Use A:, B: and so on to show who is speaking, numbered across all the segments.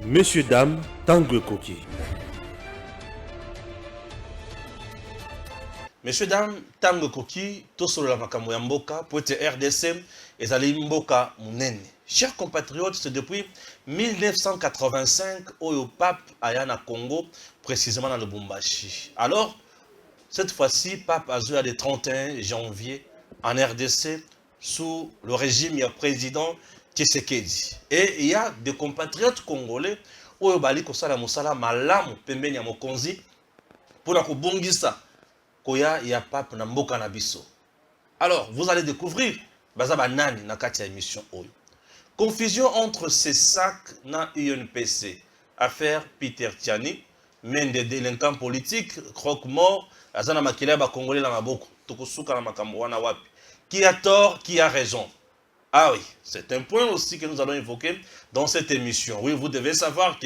A: Messieurs, dames, Tanguy Koki.
B: Messieurs, dames, Tanguy Koki, tous la makambo ya mboka, pour être RDC, et allez mboka munene. Chers compatriotes, c'est depuis 1985 où le pape Ayana Congo, précisément dans le Lubumbashi. Alors, cette fois-ci, pape a joué le 31 janvier en RDC sous le régime du président Tshisekedi. Et il y a des compatriotes congolais où ils ont mosala malamu pembeni ya mokonzi pour la kubongisa koya ya pape na mboka na biso. Alors, vous allez découvrir baza banani na kati ya émission oyo. Confusion entre ces sacs na UNPC, affaire Peter Tiani, main des délinquants politiques, croque-mort, azana makila ba congolais na maboko, tokosuka na makambo wana wapi. Qui a tort, qui a raison? Ah oui, c'est un point aussi que nous allons évoquer dans cette émission. Oui, vous devez savoir que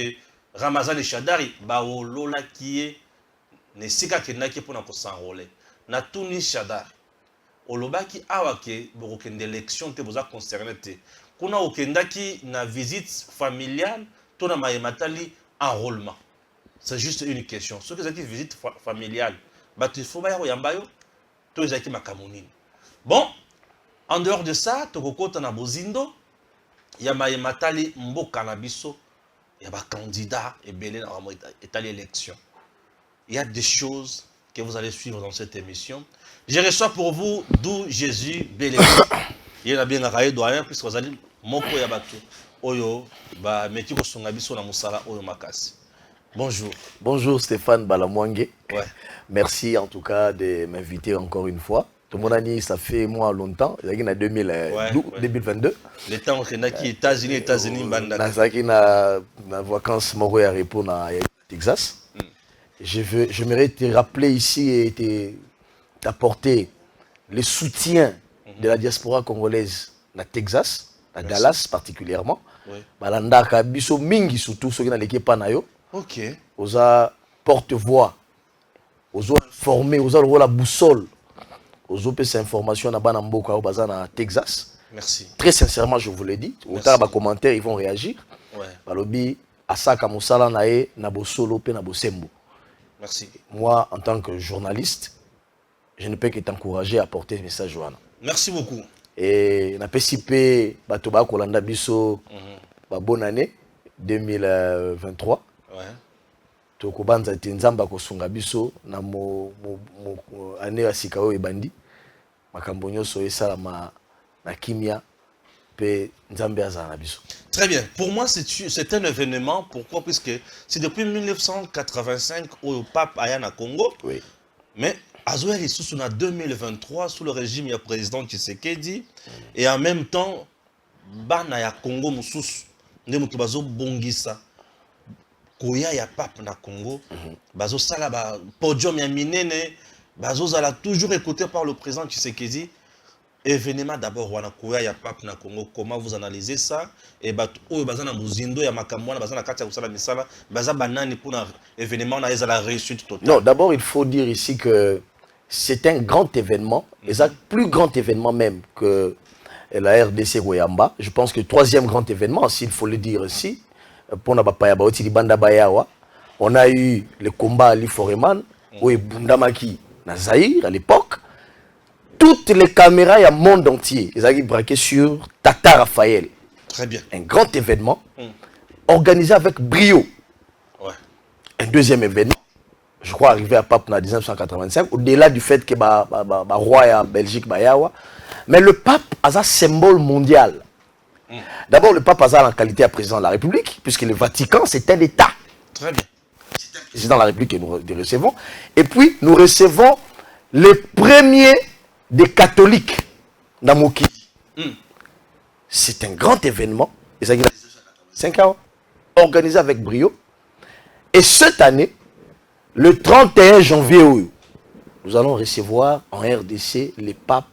B: Ramazan et Shadari, baolola qui est ne sika kenaki pour na s'enrôler. Na tuni Shadari. Olobaki awake borokende élection te boza concerné te. Kuna okendaki na visite familiale, to na mayematali enrôlement. C'est juste une question. Ce que c'est une visite familiale, il faut ba yambayo, to ezaki makamunini. Bon, en dehors de ça, tokokota na bozindo, ya mayematali mboka na biso, ya ba candidat ebele na etali élection. Il y a des choses que vous allez suivre dans cette émission. Je reçois pour vous d'où Jésus Bélé. Il y a bien un doyen puisque vous allez moko ya bato oyo ba meti ko songa biso na musala oyo makasi. Bonjour.
C: Bonjour Stéphane Balamwangue.
B: Ouais.
C: Merci en tout cas de m'inviter encore une fois. Tout mon année, ça fait moi longtemps, il y a 2022.
B: Le temps où on a qui États-Unis,
C: Banda. Na vacances moro ya repos na Texas. J'aimerais te rappeler ici et t'apporter le soutien de la diaspora congolaise na Texas, à Dallas particulièrement. Balanda kabiso mingi surtout ceux qui na l'équipe nayo.
B: OK.
C: Oza porte-voix. Oza informer, oza la boussole. Oza ces informations na bana mboka au na Texas.
B: Merci.
C: Très sincèrement, je vous le dis. Autant ba commentaires, ils vont réagir.
B: Ouais.
C: Balobi asaka musala nae na bosolo pe na bosembo.
B: Merci.
C: Moi, en tant que journaliste, je ne peux que t'encourager à porter ce message.
B: Merci beaucoup.
C: Et na PCP, Batoba Kolanda Biso, bonne année 2023.
B: Ouais.
C: Tokobanza Tinzamba Kosunga Biso, na année à Sikao et Bandi. Makambonyo Soesala na Kimia, pe Nzambe Azana Biso.
B: Très bien. Pour moi, c'est un événement. Pourquoi? Puisque c'est depuis 1985 où le pape Ayana Congo.
C: Oui.
B: Mais Azoua est sous 2023 sous le régime du président Tshisekedi. Et en même temps, Bana ya Congo Moussous. Ndemutu bazo bongisa. Koya ya pape na Congo. Bazo sala ba podium ya minene. Bazo zala toujours écouté par le président Tshisekedi. Événement d'abord wana koya ya pape na Congo, comment vous analysez ça? Et bat oyo bazana muzindo ya makamwana bazana kati ya kusala misala baza banani pour un événement na la réussite totale.
C: Non, d'abord il faut dire ici que c'est un grand événement, et ça plus grand événement même que la RDC Goyamba. Je pense que le troisième grand événement, s'il faut le dire ici, pour na bapaya baoti libanda bayawa, on a eu le combat Ali Foreman ou Bundamaki na Zaïre à l'époque. Toutes les caméras du monde entier, ils ont braqué sur Tata Raphaël.
B: Très bien.
C: Un grand événement organisé avec brio.
B: Ouais.
C: Un deuxième événement, je crois arrivé à Pape en 1985, au-delà du fait que roi à Belgique bayawa, mais le pape a un symbole mondial. D'abord, le pape a en qualité de président de la République, puisque le Vatican c'est un État.
B: Très bien.
C: C'est un président de la République que nous recevons. Et puis, nous recevons les premiers des catholiques dans Moki. C'est un grand événement, 5 ans, organisé avec brio. Et cette année, le 31 janvier, nous allons recevoir en RDC le pape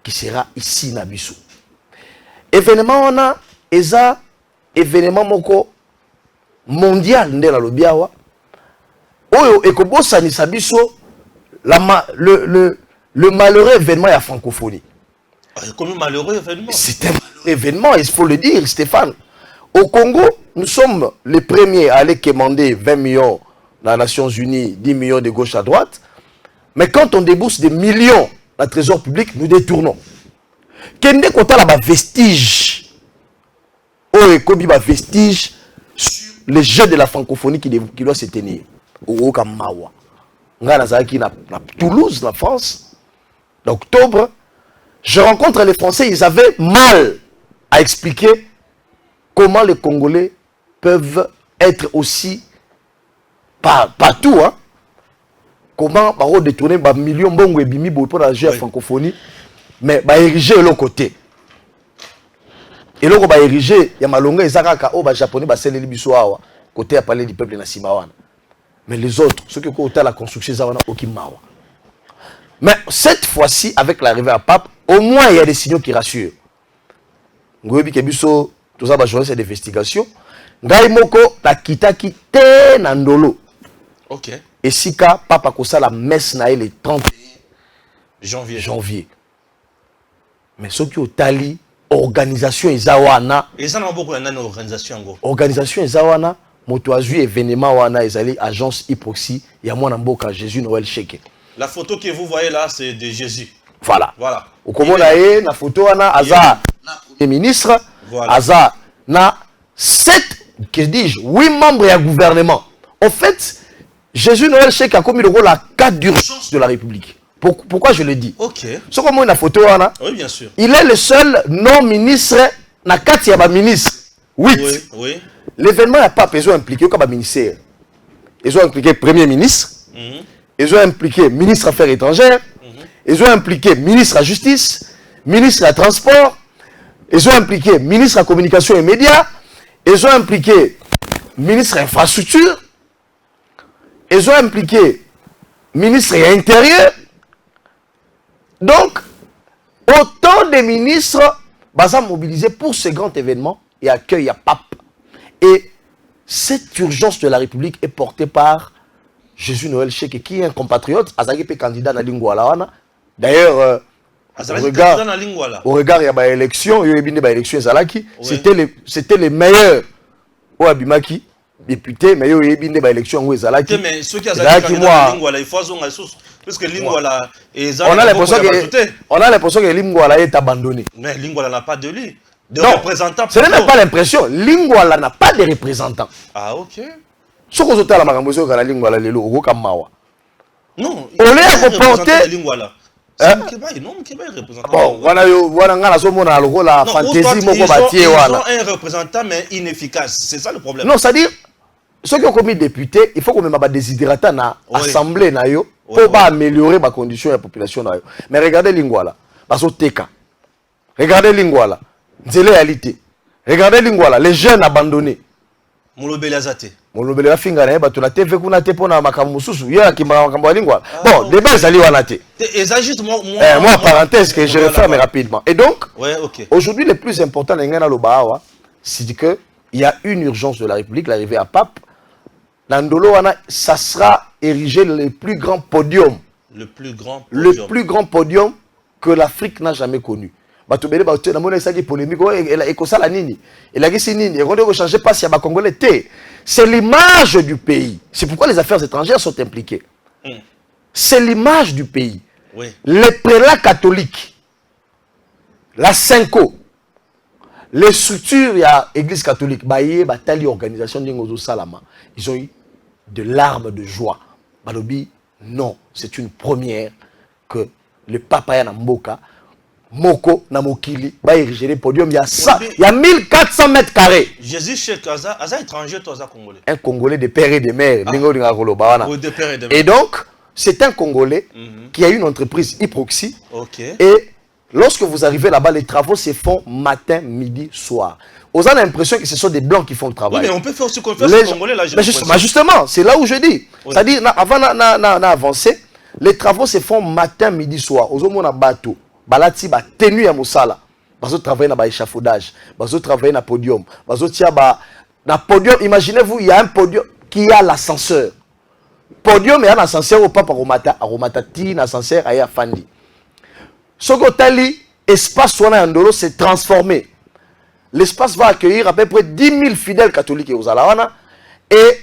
C: qui sera ici na biso. Événement on a événement moko mondial ndela lobiawa. Oyo ekobosa ni sabiso le malheureux événement de la francophonie.
B: Comme un malheureux événement.
C: C'est un malheureux événement, il faut le dire, Stéphane. Au Congo, nous sommes les premiers à aller commander 20 millions dans les Nations Unies, 10 millions de gauche à droite. Mais quand on débourse des millions dans le trésor public, nous détournons. Kende kota la vestige. Oh, comme il vestige sur les jeux de la francophonie qui doit se tenir. Au Kamawa. Na Toulouse, la France, d'octobre, je rencontre les Français, ils avaient mal à expliquer comment les Congolais peuvent être aussi partout, hein. Comment on détourner des millions de bongo et bimi pour la francophonie, mais ériger l'autre côté. Et là, on va ériger, il y a malonga et zakaka, oh, japonais, c'est les bisoawa, côté à parler du peuple nassimawan. Mais les autres, ceux qui ont la construction, ils ont aucun mawa. Mais cette fois-ci, avec l'arrivée à Pape, au moins il y a des signaux qui rassurent. Ngoyebi Kebiso, tout ça, c'est d'investigation. Ngai moko, la kitaki te nandolo.
B: Ok.
C: Et Sika, Papa Kosa, la messe na le 30 janvier. Mais ceux qui ont tali, organisation Ezawana.
B: Et ça n'a beaucoup d'organisation.
C: Organisation Ezawana, motoazu événement wana ezali agence Hyproxy, ya mwana mboka Jésus Noël Cheke.
B: La photo que vous voyez là, c'est de Jésus.
C: Voilà.
B: Voilà.
C: Au komona ye na photo wana aza premier ministre, voilà. Aza na 7 que dis-je 8 membres du gouvernement. En fait, Jésus Noël Cheke a commis le rôle à 4 d'urgence de la République. Pourquoi je le dis?
B: Ok.
C: Ce qu'on voit la photo wana.
B: Oui, bien sûr.
C: Il est le seul non-ministre na 4 ya ba ministre. 8.
B: Oui, oui.
C: L'événement n'a pas besoin d'impliquer comme ministère. Ils ont impliqué Premier ministre, ils ont impliqué ministre des Affaires étrangères, ils ont impliqué ministre de la Justice, ministre des Transports, ils ont impliqué ministre de la Communication et Médias, ils ont impliqué ministre de l'Infrastructure, ils ont impliqué ministre de l'Intérieur. Donc, autant de ministres sont mobilisés pour ce grand événement et accueillent à Pape. Et cette urgence de la République est portée par Jésus Noël Cheke, qui est un compatriote, Azaki est candidat à la Lingouala. D'ailleurs, au regard il y a une élection, c'était les meilleurs au Abimaki, députés, mais il y a eu une élection où Ezalaki.
B: Mais ceux qui ont candidat à la Lingouala, il faut avoir une source. Parce que Lingouala est
C: on a l'impression que Lingouala est abandonné.
B: Mais Lingouala n'a pas de lit.
C: Non, ce n'est même pas l'impression. Lingouala n'a pas de représentants.
B: Ah, ok.
C: Ce que vous avez dit, c'est Lingouala est Mawa.
B: Non,
C: on est reporté.
B: Lingouala. C'est non, qui va représentant.
C: Bon, voilà, la fantaisie.
B: Ils ont un représentant, mais inefficace. C'est ça le problème.
C: Non, c'est-à-dire, ceux qui ont commis députés, il faut qu'on mette des désidérata dans l'Assemblée pour améliorer les conditions de la population. Mais regardez Lingouala. Parce que Teka. Regardez Lingouala. C'est la réalité. Regardez Lingouala, les jeunes abandonnés.
B: Molobele Azate.
C: Molobele Afinga, tu as TV pour na tepo na makamususu. Il y a qui m'a Lingouala. Bon, des bases ali wanate.
B: Et ça juste moi
C: parenthèse que je referme rapidement. Et donc,
B: ok.
C: Aujourd'hui, le plus important dans le Bahawa, c'est que il y a une urgence de la République, l'arrivée à Pape. Nandolo wana, ça sera érigé le plus grand podium. Le plus grand podium que l'Afrique n'a jamais connu. Batobele baute na mona isaki polémique et ko sala nini il a dit nini et on doit changer pas si ya ba congolais té c'est l'image du pays, c'est pourquoi les affaires étrangères sont impliquées. C'est l'image du pays. Les prélats catholiques, la Cinco, les structures ya église catholique baye batali organisation d'Ingozo Salama, ils ont eu de larmes de joie. Balobi non, c'est une première que le papa ya na mboka Moko na Mokili va ériger le podium. Il y a 1400 mètres carrés.
B: Jésus chez Kaza, Aza étranger, toi, Aza Congolais.
C: Un Congolais de père et de mère. Et donc, c'est un Congolais qui a une entreprise Hyproxy. Et lorsque vous arrivez là-bas, les travaux se font matin, midi, soir. On a l'impression que ce sont des blancs qui font le travail.
B: Oui, mais on peut faire ce qu'on fait les Congolais là.
C: Justement, c'est là où je dis. C'est-à-dire, avant d'avancer, les travaux se font matin, midi, soir. Aux hommes, on a bateau. Balati ba tenue ya musala bazo travailler na ba échafaudage bazo travailler na podium bazo tia ba na podium. Imaginez-vous, il y a un podium qui a l'ascenseur podium et un ascenseur au papa aromata ti na ascenseur aya fandi soko tali espace wana ndolo s'est transformé l'espace va accueillir à peu près 10 000 fidèles catholiques et aux Alawana et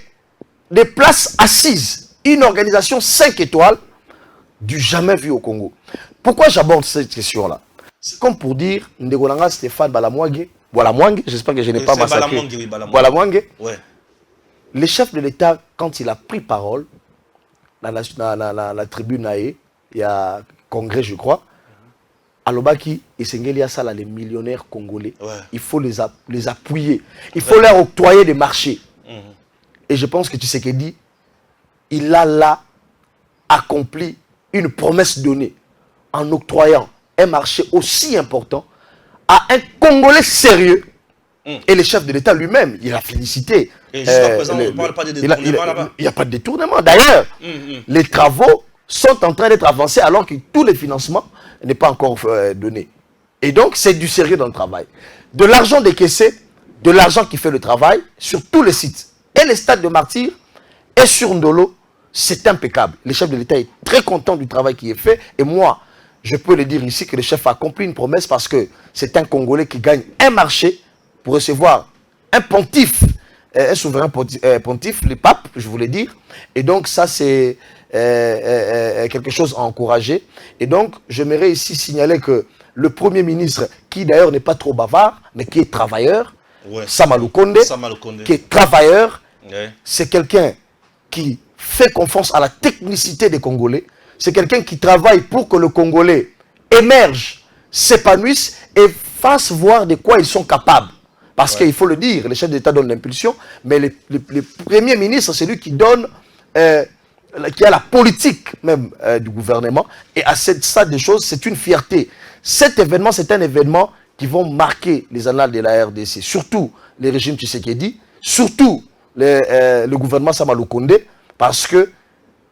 C: des places assises. Une organisation 5 étoiles du jamais vu au Congo. Pourquoi j'aborde cette question-là? C'est comme pour dire, Ndegolanga Stéphane Balamwange, j'espère que je n'ai pas massacré. Balamwange.
B: Ouais.
C: Le chef de l'État, quand il a pris parole, dans la tribune, il y a congrès, je crois, à Lobaki, et Sengelia Sala, les millionnaires congolais, il faut les appuyer. Il faut leur octroyer des marchés. Et je pense que Tshisekedi, il a là accompli une promesse donnée en octroyant un marché aussi important à un Congolais sérieux. Et le chef de l'État lui-même, il a félicité.
B: Et jusqu'à présent, on ne parle pas de détournement là-bas.
C: Il n'y a pas de détournement. D'ailleurs, les travaux sont en train d'être avancés alors que tous les financements n'est pas encore donné. Et donc, c'est du sérieux dans le travail. De l'argent décaissé, de l'argent qui fait le travail sur tous les sites. Et les stades de martyrs et sur Ndolo, c'est impeccable. Le chef de l'État est très content du travail qui est fait. Et moi, je peux le dire ici que le chef a accompli une promesse parce que c'est un Congolais qui gagne un marché pour recevoir un pontife, un souverain pontife, le pape, je voulais dire. Et donc, ça, c'est quelque chose à encourager. Et donc, j'aimerais ici signaler que le Premier ministre, qui d'ailleurs n'est pas trop bavard, mais qui est travailleur, Sama Lukonde, qui est travailleur, c'est quelqu'un qui fait confiance à la technicité des Congolais. C'est quelqu'un qui travaille pour que le Congolais émerge, s'épanouisse et fasse voir de quoi ils sont capables. Parce qu'il faut le dire, le chef d'État donne l'impulsion, mais le Premier ministre, c'est lui qui donne, qui a la politique même du gouvernement. Et à cette stade des choses, c'est une fierté. Cet événement, c'est un événement qui va marquer les annales de la RDC, surtout les régimes Tshisekedi, surtout le gouvernement Sama Lukonde, parce que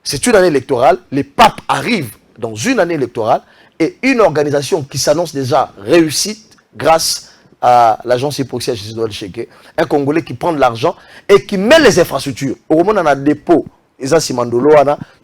C: c'est une année électorale, les papes arrivent dans une année électorale, et une organisation qui s'annonce déjà réussite grâce à l'agence hypoxia Jésus-Noël Cheke, un Congolais qui prend de l'argent et qui met les infrastructures. Au moment où on a un dépôt,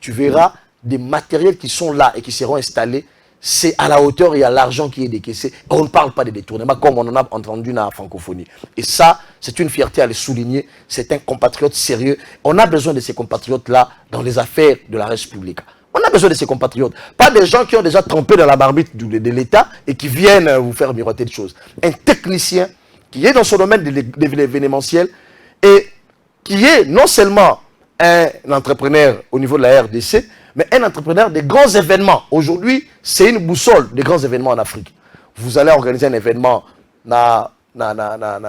C: tu verras des matériels qui sont là et qui seront installés. C'est à la hauteur et à l'argent qui est décaissé. On ne parle pas de détournement comme on en a entendu dans la francophonie. Et ça, c'est une fierté à le souligner. C'est un compatriote sérieux. On a besoin de ces compatriotes-là dans les affaires de la République. On a besoin de ces compatriotes. Pas des gens qui ont déjà trempé dans la marmite de l'État et qui viennent vous faire miroiter des choses. Un technicien qui est dans son domaine de l'événementiel et qui est non seulement un entrepreneur au niveau de la RDC, mais un entrepreneur des grands événements. Aujourd'hui, c'est une boussole des grands événements en Afrique. Vous allez organiser un événement en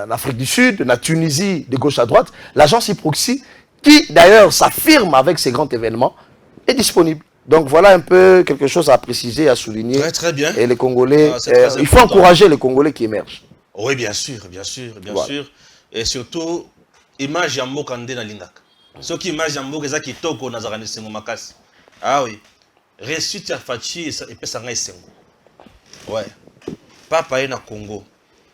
C: Afrique du Sud, en Tunisie, de gauche à droite. L'agence Hyproxy, qui d'ailleurs s'affirme avec ces grands événements, est disponible. Donc voilà un peu quelque chose à préciser, à souligner.
B: Très, très bien.
C: Et les Congolais, il faut encourager les Congolais qui émergent.
B: Oui, bien sûr, bien sûr, bien sûr. Et surtout, image Yamboka Ndena Lingak. Ce qui image Yamboka, c'est qui toko Nazarane Sengo Makas. Ah oui. Réussite à Fachi et Pesanga Sengo. Ouais. Papa est na Congo.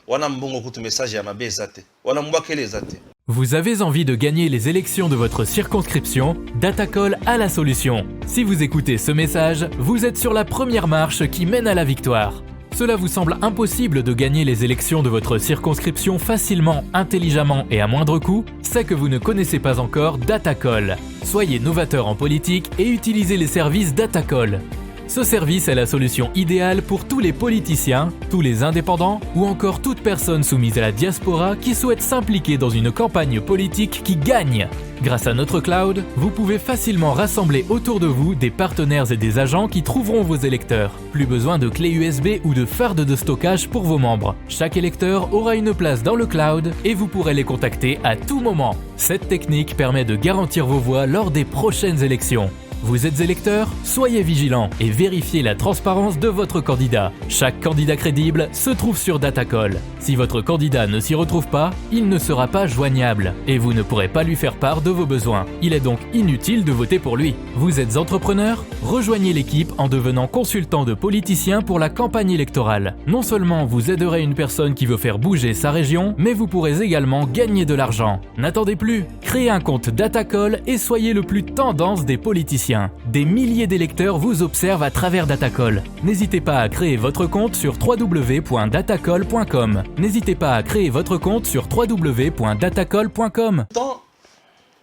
B: Wana mbongo kutu message ya mabe zate. Wana mbakele zate.
D: Vous avez envie de gagner les élections de votre circonscription? Datacol a la solution. Si vous écoutez ce message, vous êtes sur la première marche qui mène à la victoire. Cela vous semble impossible de gagner les élections de votre circonscription facilement, intelligemment et à moindre coût? C'est que vous ne connaissez pas encore Datacol. Soyez novateur en politique et utilisez les services Datacol. Ce service est la solution idéale pour tous les politiciens, tous les indépendants ou encore toute personne soumise à la diaspora qui souhaite s'impliquer dans une campagne politique qui gagne. Grâce à notre cloud, vous pouvez facilement rassembler autour de vous des partenaires et des agents qui trouveront vos électeurs. Plus besoin de clés USB ou de fardes de stockage pour vos membres. Chaque électeur aura une place dans le cloud et vous pourrez les contacter à tout moment. Cette technique permet de garantir vos voix lors des prochaines élections. Vous êtes électeur? Soyez vigilant et vérifiez la transparence de votre candidat. Chaque candidat crédible se trouve sur Datacol. Si votre candidat ne s'y retrouve pas, il ne sera pas joignable et vous ne pourrez pas lui faire part de vos besoins. Il est donc inutile de voter pour lui. Vous êtes entrepreneur? Rejoignez l'équipe en devenant consultant de politiciens pour la campagne électorale. Non seulement vous aiderez une personne qui veut faire bouger sa région, mais vous pourrez également gagner de l'argent. N'attendez plus, créez un compte Datacol et soyez le plus tendance des politiciens. technicien. Des milliers d'électeurs vous observent à travers Datacall. N'hésitez pas à créer votre compte sur www.datacall.com. N'hésitez pas à créer votre compte sur www.datacall.com.
B: Tant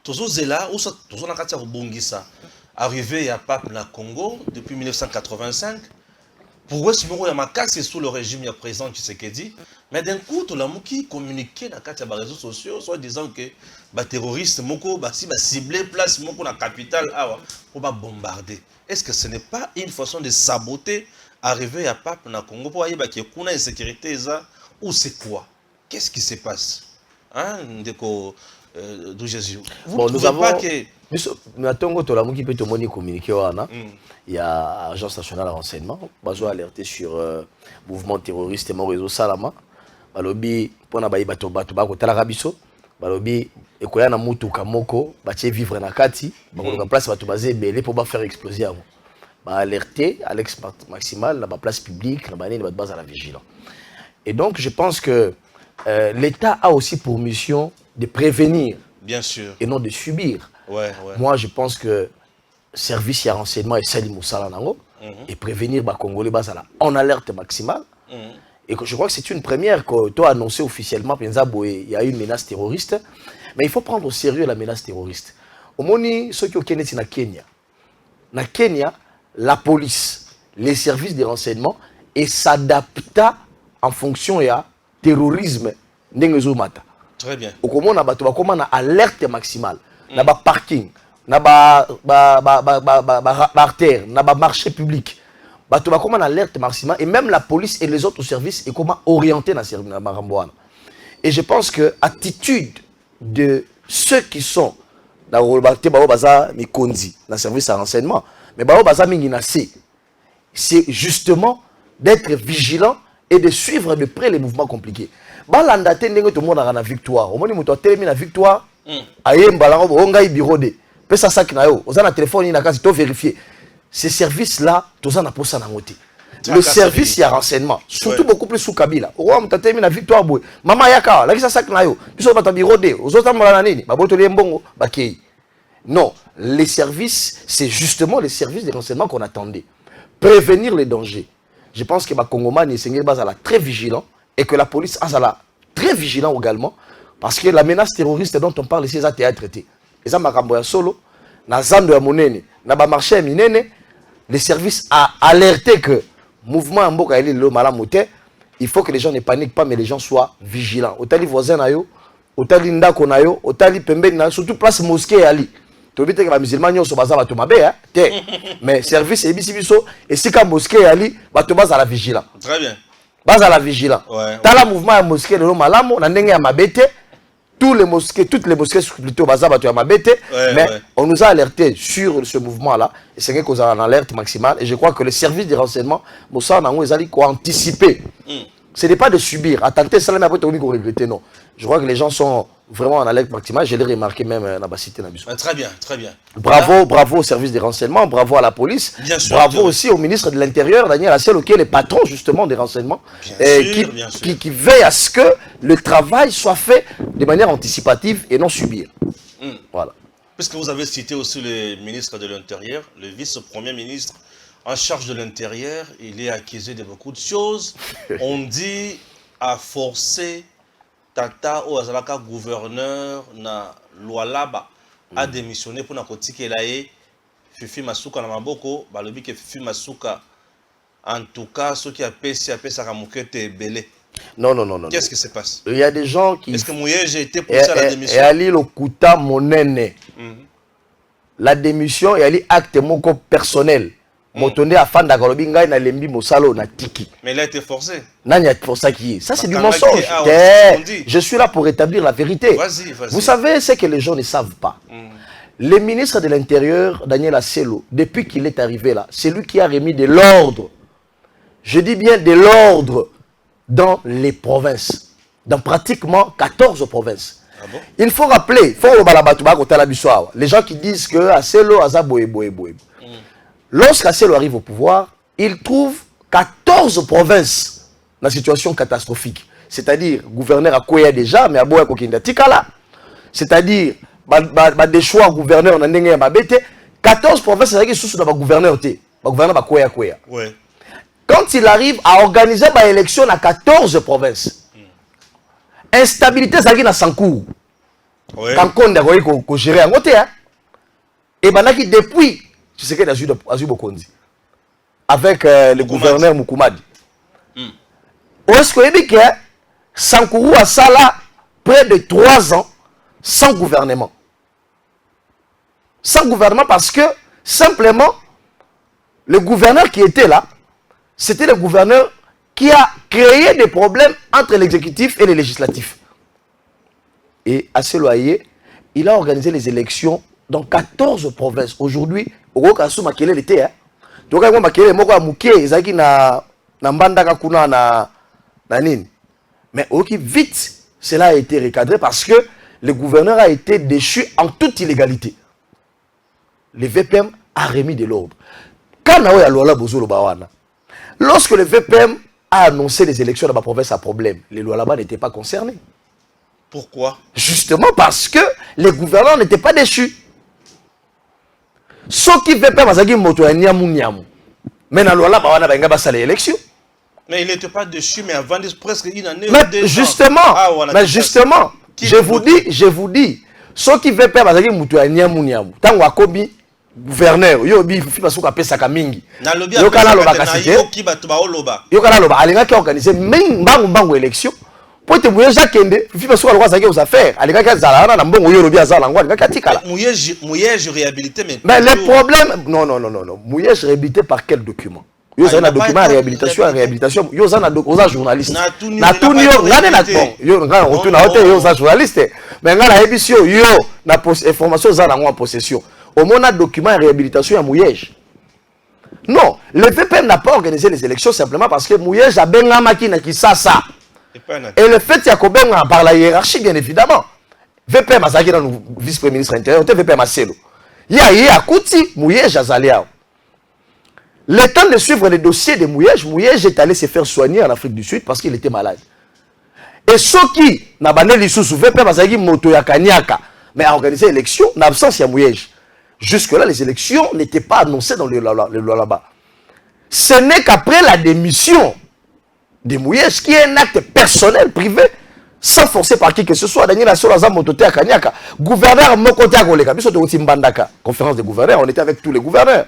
B: tozozela ou tozona kati ya kobongisa arrivé à Pape na Congo depuis 1985. Pour eux, c'est ya makasi sous le régime ya président Tshisekedi. Mais d'un coup, tout le monde qui communiquait dans les réseaux sociaux, soit disant que les terroristes moko si ciblé place moko na capitale pour bombarder. Est-ce que ce n'est pas une façon de saboter arriver à Pape na Congo pour aller qu'il y ait une sécurité ou c'est quoi? Qu'est-ce qui se passe? Hein, d'où Jésus.
C: Bon, nous avons il y a l'Agence nationale de renseignement, qui a alerté sur mouvement terroriste et mon réseau Salama. Balobi, pour na bato kotala rabiso, balobi ekoya na mutu kamoko, batie vivre na kati, ba place bato bazé belé pour faire exploser. Ba alerté Alex Maximal na ba place publique, na bané na base à la vigilance. Et donc je pense que l'État a aussi pour mission de prévenir,
B: bien sûr, et
C: non de subir.
B: Ouais.
C: Moi je pense que service et renseignement et sali musala nango et prévenir ba Congolais basala en alerte maximale. Et que je crois que c'est une première que tu as annoncé officiellement il y a une menace terroriste, mais il faut prendre au sérieux la menace terroriste. Au moni ceux qui ont na Kenya. Na Kenya, la police, les services de renseignement et s'adapta en fonction ya terrorisme ndengezomata.
B: Très bien.
C: Au comment na bato ba comment na alerte maximale, na ba parking, na ba artère, na ba marché public. Bato ba comment alerte maximale et même la police et les autres services et comment orienter na Maramboana. Et je pense que attitude de ceux qui sont dans le baza mikondi dans service à renseignement, mais baza mingina c'est justement d'être vigilant et de suivre de près les mouvements compliqués. Balanda te ndenge tout le monde a la victoire. Au moins muto termine la victoire. Ayemba la onga ibirode. Pesa sac na yo, oza na téléphone ina kasi to vérifier. Ces services-là, tous en a pour ça dans le service, il y a renseignement. Surtout beaucoup plus sous Kabila. Au roi, tu as terminé la victoire. Maman Yaka, là, ça sac na yo. Tu sais pas birodé. Aux autres malanani, baboto les mbongo, bakei. Non, les services, c'est justement les services de renseignement qu'on attendait. Prévenir les dangers. Je pense que Bakongomani et Sengel Bazala très vigilant et que la police Azala très vigilant également parce que la menace terroriste dont on parle ici, ça a été traité. Et ça, Makamboya Solo, na Zando ya Monene, na ba marché Minene, les services a alerté que mouvement Mboka Eli le malamoute, il faut que les gens ne paniquent pas, mais les gens soient vigilants. Otali voisin na yo, otali ndako na yo, otali pembeni na surtout place mosquée Ali. Tu veux dire que les musulmans nyonso baza bato mabe hein? Mais service et bisibiso et si ka mosquée Ali, bato baza la vigilant.
B: Très bien.
C: Baza la vigilant.
B: Ouais.
C: Tala mouvement ya mosquée le malamo na ndenge ya mabete. Toutes les mosquées plutôt baza bato ya mabete, mais on nous a alerté sur ce non et c'est qu'on a en alerte maximale et je crois que le service de renseignement Moussa Nango ezali ko anticiper. Ce n'est pas de subir, attenter ça mais après tu qu'on regretter non. Je crois que les gens sont vraiment en alerte maximale, je l'ai remarqué même dans la cité Nabiso.
B: Très bien, très bien.
C: Bravo au service de renseignement, bravo à la police, bien sûr, bravo aussi au ministre de l'Intérieur, Daniel Assel, qui est le patron justement des renseignements, qui veille à ce que le travail soit fait de manière anticipative et non subir. Voilà.
B: Puisque vous avez cité aussi le ministre de l'Intérieur, le vice-premier ministre en charge de l'Intérieur, il est accusé de beaucoup de choses. On dit à forcer Tata ou Azalaka gouverneur na Lualaba a démissionné pour n'akotiquer là et Fifi Masuka na maboko balobi que Fifi Masuka en tout cas ceux qui a ça ramukete belé.
C: Non.
B: Qu'est-ce qui se passe?
C: Il y a des gens qui.
B: Est-ce que Mouye j'ai été poussé à la démission?
C: Et Ali Lokuta Monene. La démission et Ali acte mon personnel. Motonde afin d'agolobi ngai na lembi mosalo na tiki.
B: Mais il a été forcé.
C: Nani a pour ça qui est. Ça c'est du mensonge. Je suis là pour établir la vérité.
B: Vas-y.
C: Vous savez ce que les gens ne savent pas. Le ministre de l'Intérieur, Daniel Asselo, depuis qu'il est arrivé là, c'est lui qui a remis de l'ordre. Je dis bien de l'ordre dans les provinces. Dans pratiquement 14 provinces.
B: Ah bon?
C: Il faut rappeler, les gens qui disent que Asselo a boé. Lorsqu'Asselo arrive au pouvoir, il trouve 14 provinces dans une situation catastrophique. C'est-à-dire, gouverneur a Koya déjà, mais à Boya Kokinda Tikala. C'est-à-dire, des choix gouverneur dans 14 14 provinces, c'est sous le gouverneur. Le gouverneur va quoi.
B: Ouais.
C: Quand il arrive à organiser une élection à 14 provinces, instabilité, ça dans Sankourou.
B: Ouais.
C: Quand on a géré en côté, et qui depuis, tu sais qu'il y a Azou Bokondi, avec le gouverneur Moukoumadi. Est-ce que Sankourou a ça là près de 3 ans sans gouvernement? Sans gouvernement parce que simplement le gouverneur qui était là, c'était le gouverneur qui a créé des problèmes entre l'exécutif et le législatif. Et à ce loyer, il a organisé les élections dans 14 provinces. Aujourd'hui, au Rokassou Makele était, hein. Donc, quand Makele moko Mouké, Zaki na Mbandaka Kuna na Nini. Mais vite, cela a été recadré parce que le gouverneur a été déchu en toute illégalité. Le VPM a remis de l'ordre. Quand on a Lola Bozolo Bawana, lorsque le VPM a annoncé les élections dans ma province à problème, les lois là-bas n'étaient pas concernés.
B: Pourquoi?
C: Justement parce que les gouverneurs n'étaient pas déchus. Ce qui fait peur, c'est que mais dans la loi là, il y a les élections.
B: Mais il n'était pas déchu, mais avant presque une année.
C: Mais justement, je vous dis, ce qui fait peur, c'est que tant que gouverneur, yo bi fi parce que ça kamingi. Yo kala loba kasite. Yo kala loba alinga ki organiser mbangu élection. Pour te mouyer jakende, fi parce que alwa zaki aux affaires. Alinga ki zala na mbongo yo lobi azala ngwa alinga katikala.
B: Mouyer réhabilité
C: mais le problème non. Mouyer réhabilité par quel document? Yo za na document de réhabilitation, yo za na document journaliste. Na tout yo ngane na bon. Yo ngana otuna hote yo za journaliste. Mais ngana ebisio yo na information za na ngwa possession. Au moins, un document de réhabilitation à Mouyège. Non, le VPM n'a pas organisé les élections simplement parce que Mouyège a bien makina qui ça. Et le fait qu'il y a par la hiérarchie, bien évidemment. VPM a zaki dans le vice-premier ministre intérieur, VPM a Selo. Il y a Kouti, Mouyège a Zaliao. Le temps de suivre le dossier de Mouyège est allé se faire soigner en Afrique du Sud parce qu'il était malade. Et ceux qui n'a pas les sous VPM a zaki moto ya Kanyaka, mais a organisé l'élection, en absence de Mouyège. Jusque-là, les élections n'étaient pas annoncées dans le loi là-bas. Ce n'est qu'après la démission de Mouyège, qui est un acte personnel, privé, sans forcer par qui que ce soit. Daniel Assolaza Motote à Kanyaka, gouverneur Mokote à Goleka, conférence de gouverneurs, on était avec tous les gouverneurs.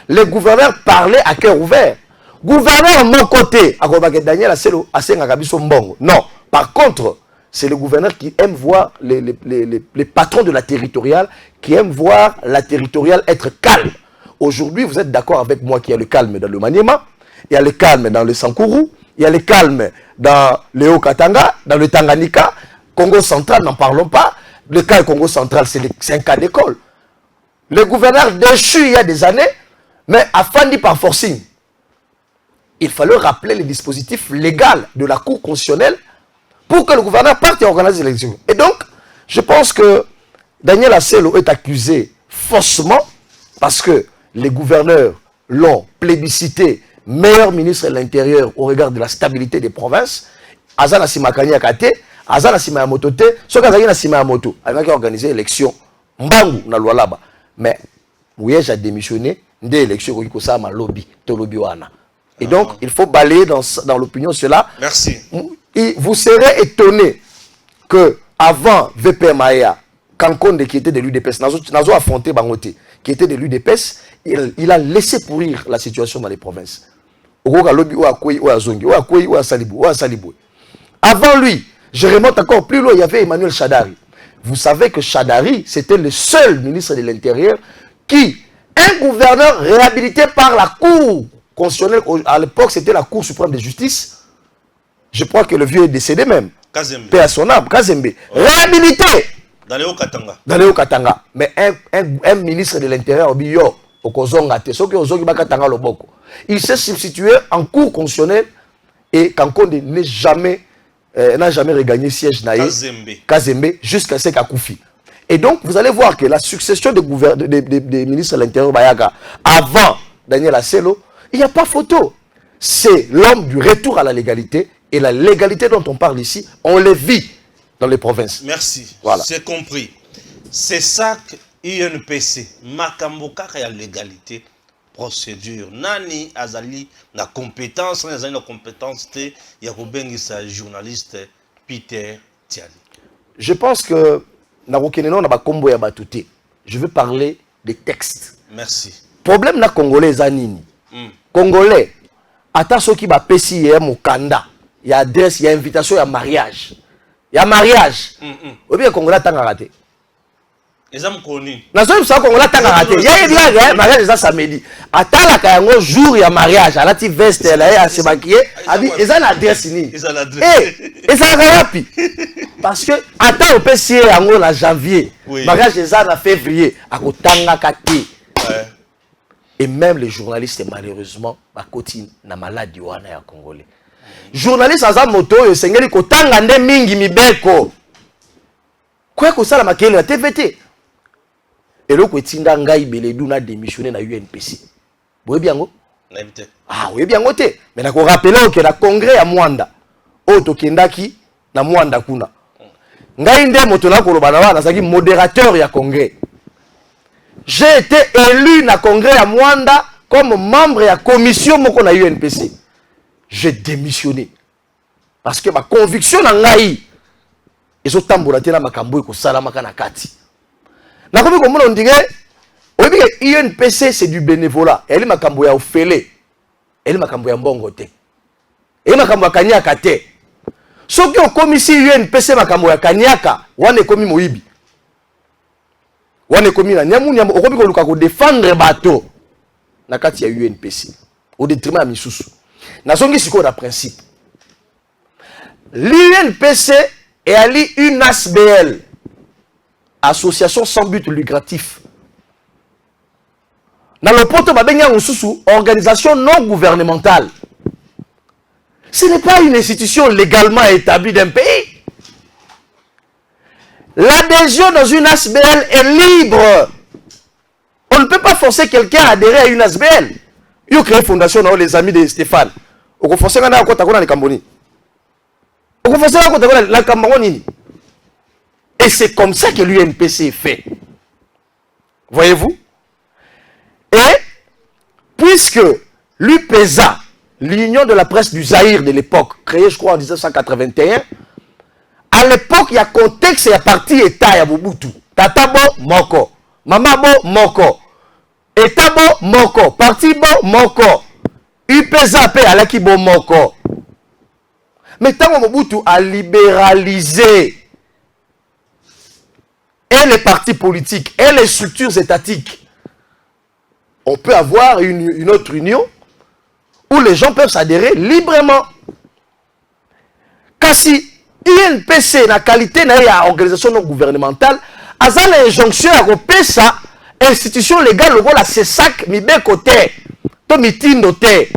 C: Les gouverneurs parlaient à cœur ouvert. Gouverneur Mokote à Goleka, Daniel Asselo, Asenga Gabiso Mbongo. Non, par contre, c'est le gouverneur qui aime voir les patrons de la territoriale, qui aiment voir la territoriale être calme. Aujourd'hui, vous êtes d'accord avec moi qu'il y a le calme dans le Maniema, il y a le calme dans le Sankourou, il y a le calme dans le Haut-Katanga, dans le Tanganyika, Congo central, n'en parlons pas. Le cas Congo central, c'est un cas d'école. Le gouverneur déchu il y a des années, mais afin par forcing, il fallait rappeler les dispositifs légaux de la Cour constitutionnelle pour que le gouverneur parte et organise les élections. Et donc, je pense que Daniel Asselo est accusé faussement parce que les gouverneurs l'ont plébiscité meilleur ministre de l'Intérieur au regard de la stabilité des provinces. Azana Simakani Akate, Azana Simayamotote, ce qu'Azana Simayamoto, il a organisé l'élection Mbangu na loi là-bas. Mais Mouyège a démissionné des élections qui sont à lobby, lobby wana. Et donc, il faut balayer dans l'opinion cela.
B: Merci.
C: Et vous serez étonné que avant VPMAEA, Kankonde qui était de l'UDPS, Nazo affronté Bangote, qui était de l'UDPS, il a laissé pourrir la situation dans les provinces. Avant lui, je remonte encore plus loin, il y avait Emmanuel Chadari. Vous savez que Chadari, c'était le seul ministre de l'Intérieur qui, un gouverneur réhabilité par la Cour constitutionnelle, à l'époque c'était la Cour suprême de justice, je crois que le vieux est décédé même.
B: Kazembe.
C: Paix à son âme, Kazembe. Réhabilité
B: dans le Haut-Katanga.
C: Dans le Haut-Katanga. Mais un ministre de l'Intérieur, il s'est substitué en Cour constitutionnelle et Kankonde n'a jamais regagné siège Kazembe jusqu'à ce qu'Akoufi. Et donc, vous allez voir que la succession des ministres de l'Intérieur Bayaga avant Daniel Asselo, il n'y a pas photo. C'est l'homme du retour à la légalité. Et la légalité dont on parle ici, on le vit dans les provinces.
B: Merci.
C: Voilà.
B: C'est compris. C'est ça INPC makambo kaka ya légalité procédure nani azali na compétence na compétence te ya kobengisa journaliste Peter Tiani.
C: Je pense que na kokeneno na bakombo ya batuté. Je veux parler des textes.
B: Merci.
C: Problème na congolais zanini. Congolais ata soki ba pesi ya mokanda, ya adresse, ya invitation ya mariage. Ya mariage. Obi congolais tanga raté.
B: Ezam koni.
C: Na so ça congolais tanga raté. Ya blague mariage ça samedi. Atala ka yango jour ya mariage, alati veste là ya se maquiller, abi ezana adresse ni.
B: Ezana adresse.
C: Et ça rapi. Parce que ata opesi yango na janvier.
B: Oui.
C: Mariage ezana février, akotanga kati.
B: Ouais.
C: Et même les journalistes, malheureusement, bakoti na maladie wana ya congolais. Journaliste aza moto yo sengeli kotanga nde mingi mibeko. Kwa kosala makele na TVT. Eloko etinda ngai beledu na démissionner na UNPC. Boyebi yango?
B: Naibite.
C: Ah, boyebi yango te. Mais na ko rappeler que na congrès ya Mwanda. O tokendaki na Mwanda kuna. Ngai nde moto na koloba na wana zaki modérateur ya congrès. J'ai été élu na congrès à Mwanda comme membre de la commission moko na UNPC. J'ai démissionné. Parce que ma conviction na ngai ezo tambola te na makambo ko sala makana kati. Na komi ko mona ndinge oyebi ke UNPC c'est du bénévolat. Elle makambo ya ofele. Elle makambo ya mbongo te. Elle makambo ya kanyaka te. Soki o komisi UNPC makambo ya kanyaka wane komi moyibi. Wane komi na nyamu nyamu okomi ko luka ko défendre bateau na kati ya UNPC au détriment ya misusu. Na songi siko na principe. L'UNPC est ali une ASBL, association sans but lucratif. Dans le poto babenya mususu, organisation non gouvernementale. Ce n'est pas une institution légalement établie d'un pays. L'adhésion dans une ASBL est libre. On ne peut pas forcer quelqu'un à adhérer à une ASBL. Il y a créé une fondation, les amis de Stéphane. On peut forcer quelqu'un à adhérer à la Camboni. On peut forcer quelqu'un à adhérer à la Camboni. Et c'est comme ça que l'UNPC est fait. Voyez-vous? Et puisque l'UPESA, l'Union de la presse du Zaïre de l'époque, créée je crois en 1981, à l'époque, il y a contexte, il y a parti État, il y a Mobutu. Tatabo, Moko. Mamabo, Moko. État bo, Moko. Parti bo, Moko. UPESA, Alaki bo, Moko. Mais tant que Mobutu a libéralisé et les partis politiques et les structures étatiques, on peut avoir une autre union où les gens peuvent s'adhérer librement. Kasi INPC, la qualité de l'organisation non gouvernementale, a l'injonction à repérer ça, institution légale, la CESAC, mi côté, to mitindo te.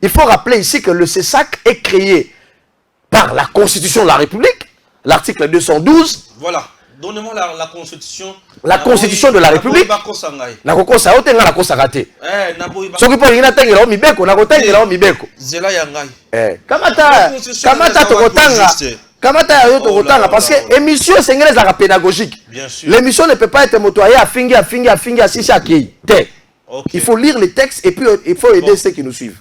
C: Il faut rappeler ici que le CESAC est créé par la Constitution de la République, l'article 212.
B: Voilà. Donnez-moi la Constitution.
C: La Constitution de la République. Na kokosa ote nga na kosa kate. Soki po ngina tengela o mibeko na kotengela o mibeko.
B: Zela ya ngai.
C: Kamata tokotanga. Kamata yo tokotanga parce que émission sengela za pédagogique.
B: Bien sûr.
C: L'émission ne peut pas être motoyée à fingi à sisi à qui. Il faut lire les textes et puis il faut aider ceux qui nous suivent.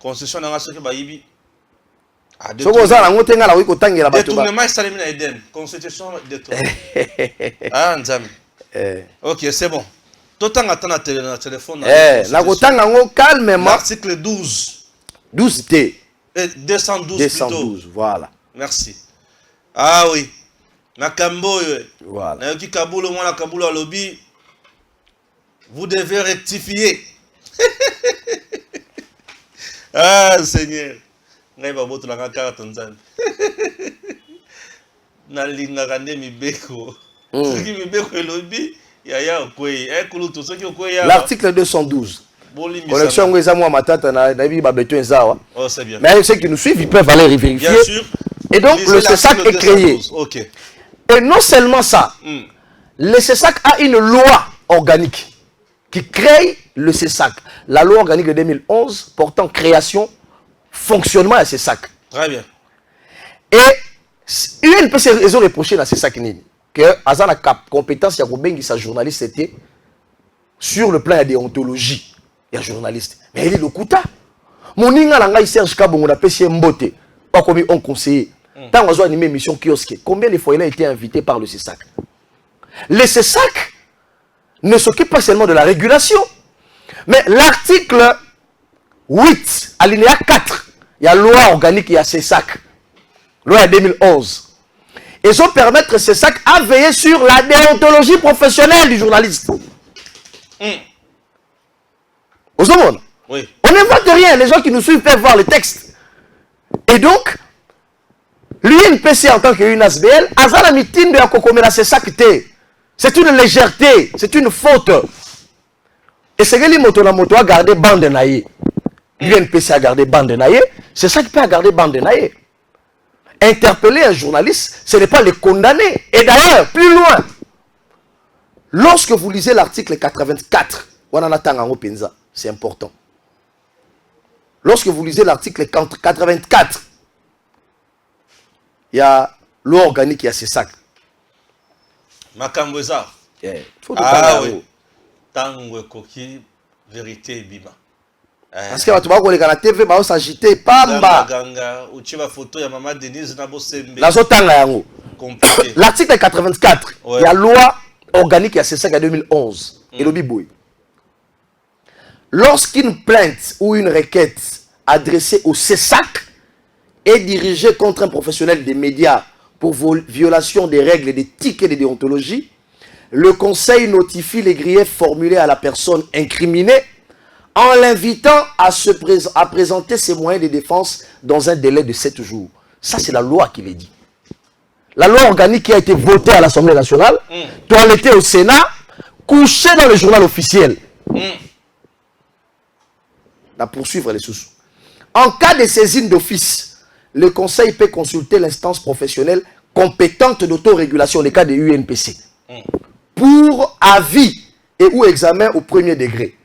B: Constitution na soki ba yibi. Détournement Salim na Eden. Constitution détournement. Ah, Nzami. Ok, c'est bon. Total attend na téléphone.
C: La kotanga ngo calmement.
B: Article 12.
C: 12 T.
B: 212
C: 212, voilà.
B: Merci. Ah oui. Nakambo
C: voilà.
B: Na yoki Kabulo mwana Kabulo lobby. Vous devez rectifier. Ah Seigneur. Ngai baboto na carte nzambe. Na linga kande mibeko. Soki mibeko elobi ya okwe. Ekulutu soki okwe ya.
C: L'article 212. Collection ngeza mwa matata na bi babeto nzawa.
B: Oh c'est bien.
C: Mais ceux qui nous suivent ils peuvent aller vérifier.
B: Bien sûr.
C: Et donc le CESAC est créé.
B: OK.
C: Et non seulement ça. Le CESAC a une loi organique qui crée le CESAC. La loi organique de 2011 portant création fonctionnement à ces sacs.
B: Très bien.
C: Et UNPC ils ont reproché dans ces sacs. que aza na compétence ya kobengi sa journaliste était sur le plan de déontologie ya journaliste. Mais il est le kuta. Moninga na ngai Serge Kabongo na pesi mbote. Pas comme on conseiller. Tant qu'on a animé émission kiosque, combien de fois il a été invité par le CESAC? Le CESAC ne s'occupe pas seulement de la régulation, mais l'article 8, alinéa 4, il y a loi organique, il y a CESAC, loi 2011. Ils ont permettre CESAC à veiller sur la déontologie professionnelle du journaliste. Vous savez?
B: Oui.
C: On n'invente rien, les gens qui nous suivent peuvent voir le texte. Et donc, l'UNPC en tant qu'UNASBL, Azala mitin de la Kokomela, c'est ça que t'es. C'est une légèreté, c'est une faute. Et c'est que les motos a gardé bande naïe. L'UNPC a gardé bande naïe, c'est ça qui peut garder bande naïe. Interpeller un journaliste, ce n'est pas le condamner. Et d'ailleurs, plus loin, lorsque vous lisez l'article 84, c'est important. Lorsque vous lisez l'article 84, il y a loi organique, il y a ces sacs.
B: Makambweza.
C: Ah oui.
B: Tango koki, vérité bima.
C: Parce que tu vas voir la TV, va s'agiter, pamba.
B: Ganga, uchiba photo ya maman Denise na bosembe.
C: L'article 84, il y a loi organique, il y a ces sacs en 2011. Et le bibouille. Lorsqu'une plainte ou une requête adressée au CESAC est dirigée contre un professionnel des médias pour violation des règles d'éthique et de déontologie, le conseil notifie les griefs formulés à la personne incriminée en l'invitant à présenter ses moyens de défense dans un délai de 7 jours. Ça, c'est la loi qui le dit. La loi organique qui a été votée à l'Assemblée nationale, toilettée au Sénat, couchée dans le journal officiel. À poursuivre les sous. En cas de saisine d'office, le conseil peut consulter l'instance professionnelle compétente d'autorégulation, les cas de UNPC, pour avis et ou examen au premier degré.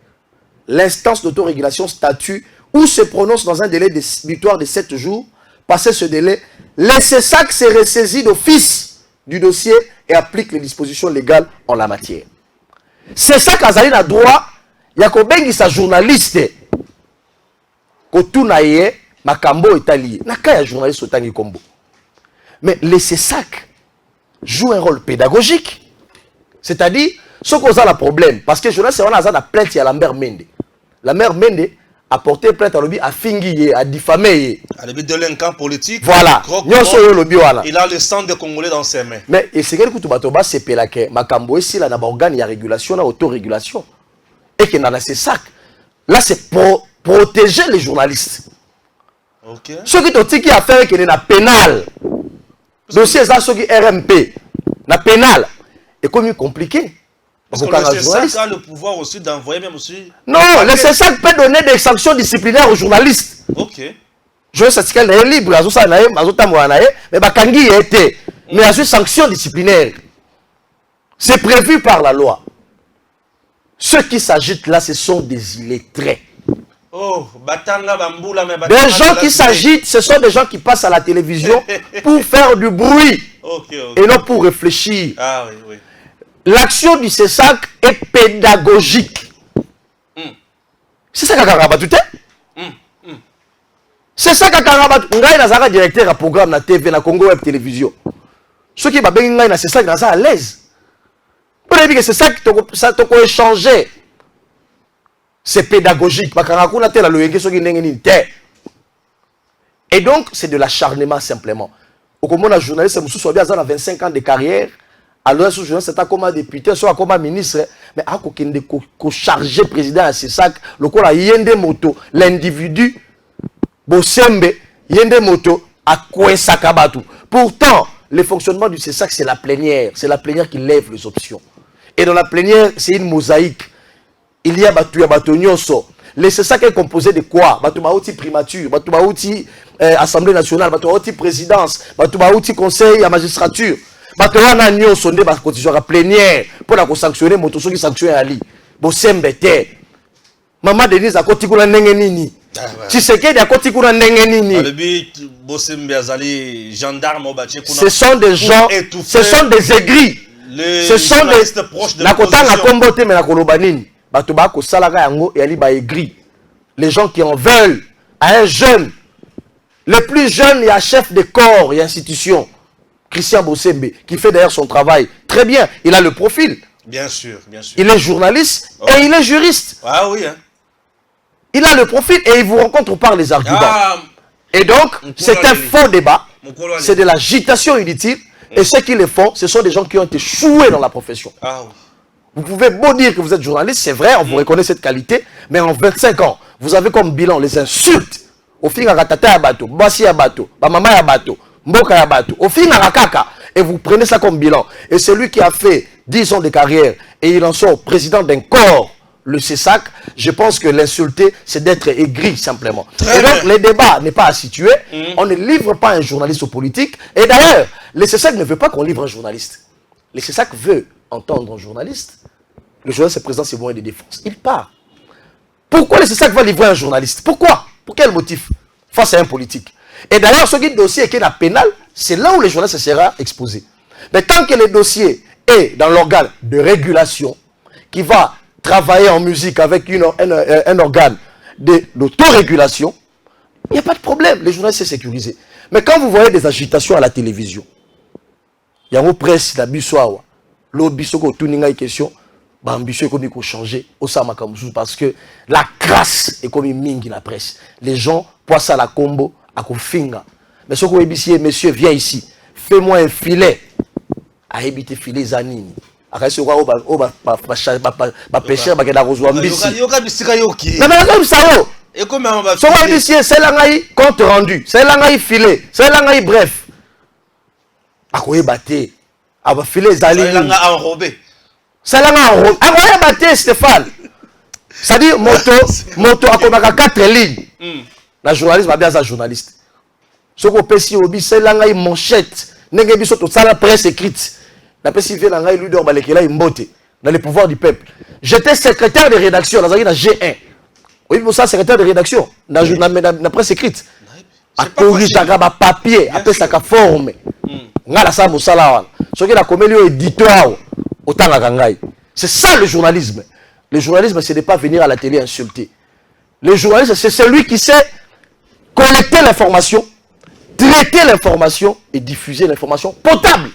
C: L'instance d'autorégulation statue ou se prononce dans un délai de butoir de 7 jours. Passé ce délai, le CESAC se ressaisit d'office du dossier et applique les dispositions légales en la matière. CESAC a droit, il y a sa journaliste. Kotunaye, Makambo est allié. Nakaya journaliste Otangi Kombo. Mais le CESAC joue un rôle pédagogique. C'est-à-dire, ce qu'on a le problème, parce que je journaliste, on a la plainte à la mère Mende. La mère Mende a porté plainte à l'objet, à Fingi, à diffamer.
B: À l'objet de l'incan politique.
C: Voilà.
B: Il a le sang des Congolais dans ses mains.
C: Mais c'est que le Batoba, c'est que Makambo est si là, il y a régulation, il y a autorégulation. Et qu'il y a CESAC. Là, c'est pour protéger les journalistes.
B: Okay.
C: Ceux qui ont dit affaire qui est dans pénal. Dossier ça ceux qui RMP, na pénal. Et comme compliqué.
B: Parce que le CESAC a le pouvoir aussi d'envoyer même aussi.
C: Non, le CESAC peut donner des sanctions disciplinaires aux journalistes.
B: Ok.
C: Je sais que c'est libre, mais Bakangi a été. Mais il y a une sanction disciplinaire. C'est prévu par la loi. Ceux qui s'agitent là, ce sont des illettrés.
B: Oh,
C: des gens qui s'agitent, ce sont des gens qui passent à la télévision pour faire du bruit et non pour réfléchir.
B: Ah, oui, oui.
C: L'action du CESAC est pédagogique. C'est ça qu'a rabattu. C'est ça qu'a rabattu. On a un directeur à programme na TV, na Congo Web Télévision. Ceux qui ont na CESAC, ils sont à l'aise. Vous avez dit que c'est ça qui t'a échangé. C'est pédagogique. Et donc, c'est de l'acharnement simplement. Au moment un journaliste, il a 25 ans de carrière. Alors, ce journaliste, c'est comme un député, soit comme un ministre. Mais il a chargé le président à CESAC. Le moto, l'individu, Bosembe, Yende moto, à quoi Sakabatu. Pourtant, le fonctionnement du CESAC, c'est la plénière. C'est la plénière qui lève les options. Et dans la plénière, c'est une mosaïque. Il y a Batonyoso. Le CESAC est composé de quoi? Batoubaouti primature, Batoubaouti Assemblée nationale, Batoubaouti présidence, Batoubaouti conseil à magistrature. Batoubaouti Nyoso, on a la plénière pour la sanctionner, Motoso qui sanctionne Ali. Bossembete. Maman Denise a côté la nengenini. Tshisekedi akoti kuna ndenge nini.
B: Ce
C: sont des gens, ce sont des aigris. Ce sont des nakotanga kombo te mais nakoloba nini. Bato ba ko salaka yango et ali ba aigri. Les gens qui en veulent à un jeune. Le plus jeune, il y a chef de corps et institution. Christian Bosembe, qui fait d'ailleurs son travail très bien. Il a le profil.
B: Bien sûr, bien sûr.
C: Il est journaliste et il est juriste.
B: Ah oui, hein.
C: Il a le profil et il vous rencontre par les arguments. Et donc, c'est un faux débat. C'est de l'agitation inutile. Et ceux qui le font, ce sont des gens qui ont été choués dans la profession.
B: Ah oui.
C: Vous pouvez beau dire que vous êtes journaliste, c'est vrai, on vous reconnaît cette qualité. Mais en 25 ans, vous avez comme bilan les insultes. Au fin à tata ya bato, basi ya bato, ba mama ya bato, mboka ya bato, au fin à kaka, et vous prenez ça comme bilan. Et celui qui a fait 10 ans de carrière et il en sort président d'un corps, le CESAC, je pense que l'insulter, c'est d'être aigri simplement. Et donc, le débat n'est pas à situer. On ne livre pas un journaliste aux politiques. Et d'ailleurs, le CESAC ne veut pas qu'on livre un journaliste. Le CESAC veut entendre un journaliste. Le journaliste est président, c'est moyen de défense. Il part. Pourquoi le CESAC va livrer un journaliste? Pourquoi? Pour quel motif? Face à un politique. Et d'ailleurs, ce qui est dossier qui est la pénale, c'est là où le journaliste sera exposé. Mais tant que le dossier est dans l'organe de régulation, qui va travailler en musique avec un organe d'autorégulation, il n'y a pas de problème. Les journalistes sont sécurisés. Mais quand vous voyez des agitations à la télévision, il y a une presse, la bissoa, l'autre bissoa, tout le monde question. L'ambition économique a changé parce que la crasse est comme une mine dans la presse. Les gens poissent à la combo, à Kofinga. Mais ce qu'on dit, monsieur, viens ici, fais-moi un filet. À éviter filet zanini. À ce qu'on va pêcher, va gagner rejoindre ici. Non, mais ça et comment on va faire? C'est l'angaï compte rendu, c'est l'angaï filet, c'est l'angaï bref. À quoi battre? À va filer zanini. C'est l'angaï enrobé. C'est là on battu Stéphane. C'est-à-dire moto a 4 lignes. La journaliste va bien être journaliste. Ce qu'on peut dire c'est là une manchette. N'est-ce pas la presse écrite. La presse vient là lui dort balekela imbote dans le pouvoir du peuple. J'étais secrétaire de rédaction dans la G1. Oui, pour ça secrétaire de rédaction dans la presse écrite. À corriger un papier, après ça forme. Ngala sa musala wana. Ce qui la comélio éditoire. C'est ça le journalisme. Le journalisme, ce n'est pas venir à la télé insulter. Le journalisme, c'est celui qui sait collecter l'information, traiter l'information et diffuser l'information potable.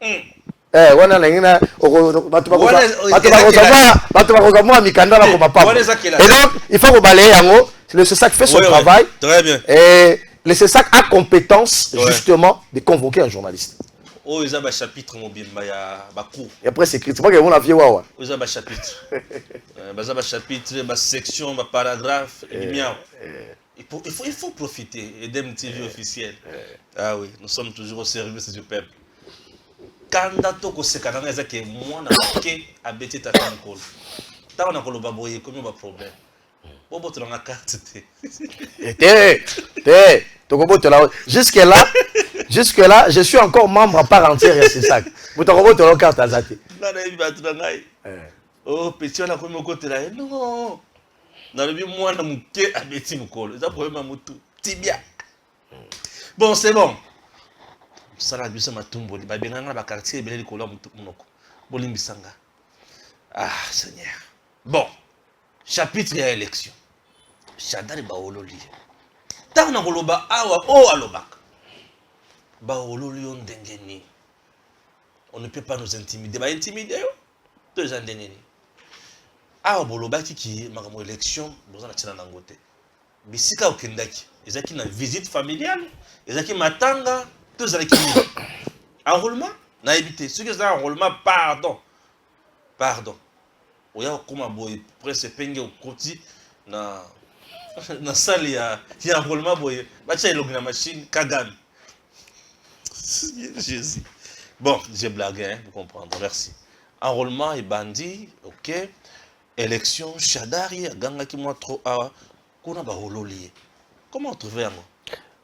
C: Et donc, il faut balayer en haut. Le CESAC fait son travail.
B: Très bien.
C: Et le CESAC a compétence, justement, de convoquer un journaliste.
B: Oh, ils ont un chapitre mobile,
C: et après c'est écrit, c'est pas que vous l'aviez waouh.
B: Ils ont un chapitre. Ils ont un chapitre, une section, un paragraphe. Il faut profiter et d'un TV officiel. Ah oui, nous sommes toujours au service du peuple. Quand on a c'est quand on a que moi on a que habiter ta femme col. Tant on a colo baboyer comme un problème. Bon tu l'as carte. Jusque là, je suis encore membre à part entière de CESAC. Vous t'en la carte à Zati. Oh, petit, on a comme un côté là. Non. Dans le but, moi, on a muté à Betty Mukolo. C'est un problème à Moutou. Tibia. Bon, c'est bon. Ça l'a vu, ça m'a tombé. Il y a un quartier, il y a un colon. Bolimbisanga. Ah, Seigneur. Bon. Chapitre et élection. Chadari Baololi. Tant on a Goloba, Awa, O Alobak. Baololi, on dengeni. On ne peut pas nous intimider. Bah, intimider, deux ans d'ennemi. Awa Boloba qui est élection, vous en avez un angoté. Bisika au Kendaki. Ils ont une visite familiale. Ils ont matanga. Tous avec qui enrôlement n'a évité. Ceux qui ont enrôlement, pardon. Pardon. Il y a comme un boy presque pengé au côté na salle il y a enrôlement boy. Bah tiens il a une machine Kagan. Jésus. Bon, j'ai blagué hein, pour comprendre. Merci. Enrôlement et bandit, ok. Élection Chadari, ganga qui moi trop ah. Qu'on a ba hololié. Comment trouver un mot?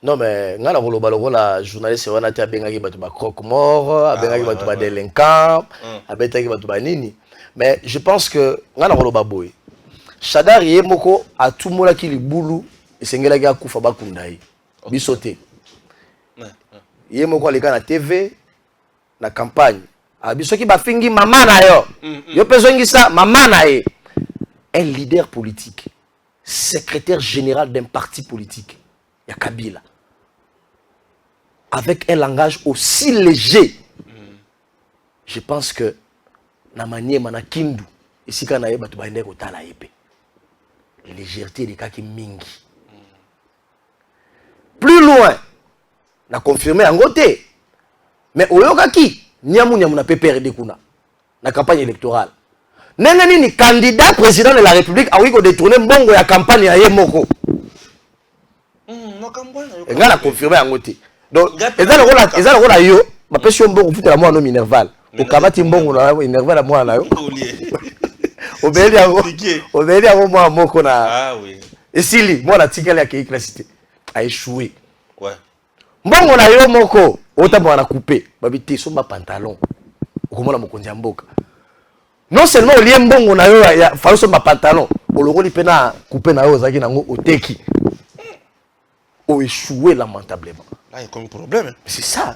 C: Non mais nga la koloba lokola journaliste wana te abengaki bato ba croque mort, abengaki bato ba délinquant, abetaki bato ba nini. Mais je pense que nga la koloba boy. Shadar ye moko a tout mola ki libulu esengela ki akufa bakunda ye. Bisote. Ye moko aleka na TV na campagne. A bisoki bafingi mama na yo. Yo pezongi ça mama na ye. Un leader politique, secrétaire général d'un parti politique, il y a Kabila. Avec un langage aussi léger. Je pense que na manière mana kindu ici quand na yeba to baende ko tala épée. Légèreté de kaki mingi. Plus loin, na confirmé en côté. Mais oyokaki nyamu na PPRD kuna na campagne électorale. Nenani ni candidat président de la République a oui ko détourner mbongo ya campagne ya yemoko. Et a confirmé en côté. Donc eza le rôle yo, ma pesi mbongo futa la moi no minerval. Au kabati mbongo na minerval la moi na yo. Obeli yango moi moko na.
B: Ah oui.
C: Et Sili, moi la tigale ya ki classité a échoué.
B: Ouais.
C: Mbongo na yo moko, otamo na coupé, babité so ba pantalon. Okomona mokonzi mboka. Non seulement au lien mbongo na yo ya falo so ba pantalon, o lokoli pena coupé na yo zaki nango oteki. O échoué lamentablement.
B: Là il y a comme un problème.
C: C'est ça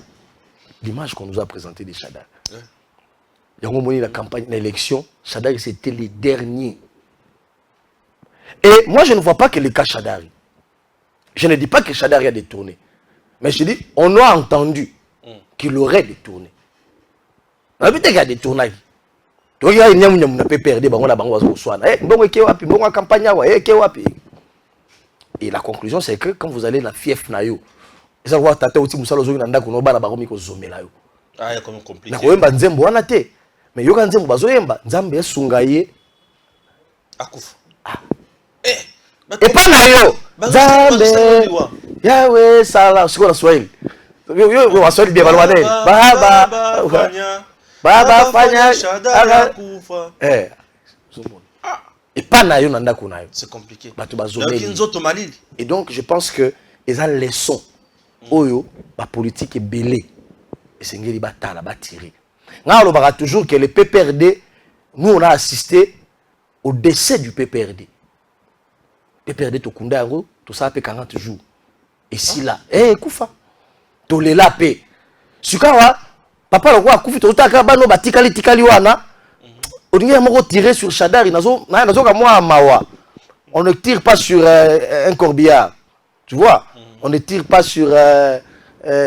C: l'image qu'on nous a présentée des Shadar. Yango moni la campagne l'élection, Shadar c'était les derniers. Et moi je ne vois pas que le cas Shadari. Je ne dis pas que Shadari a détourné. Mais je dis, on a entendu qu'il aurait détourné. On a vu qu'il a détourné. Donc il y a une PPRD, et la conclusion c'est que quand vous allez dans la fief nayo, ça va tata aussi musalo zo nanda kuno bana baromi ko zomela yo.
B: Ah, comme compliqué.
C: Na koyemba nzembo wana te. Mais yo kanzembo bazoyemba, nzambe esungaye
B: akufa.
C: Et pas na yo. Nzambe. Yahweh sala siko na Swahili. Yo Swahili bien balwa de. Baba fanya akufa. Et pas na yo nanda kunayo.
B: C'est compliqué.
C: Et donc je pense que ils ont leçon. Oyo ba politique est belé. Et c'est ngeli batala ba tirer. Nga on toujours que le PPRD, nous on a assisté au décès du PPRD. PPRD to kunda ngo tout ça fait 40 jours. Et si là, koufa. To le la paix. Sukawa papa le roi kufi to taka bano tikali wana. On dit moko tirer sur Shadari nazo ka moi mawa. On ne tire pas sur un corbillard. Tu vois? On ne tire pas sur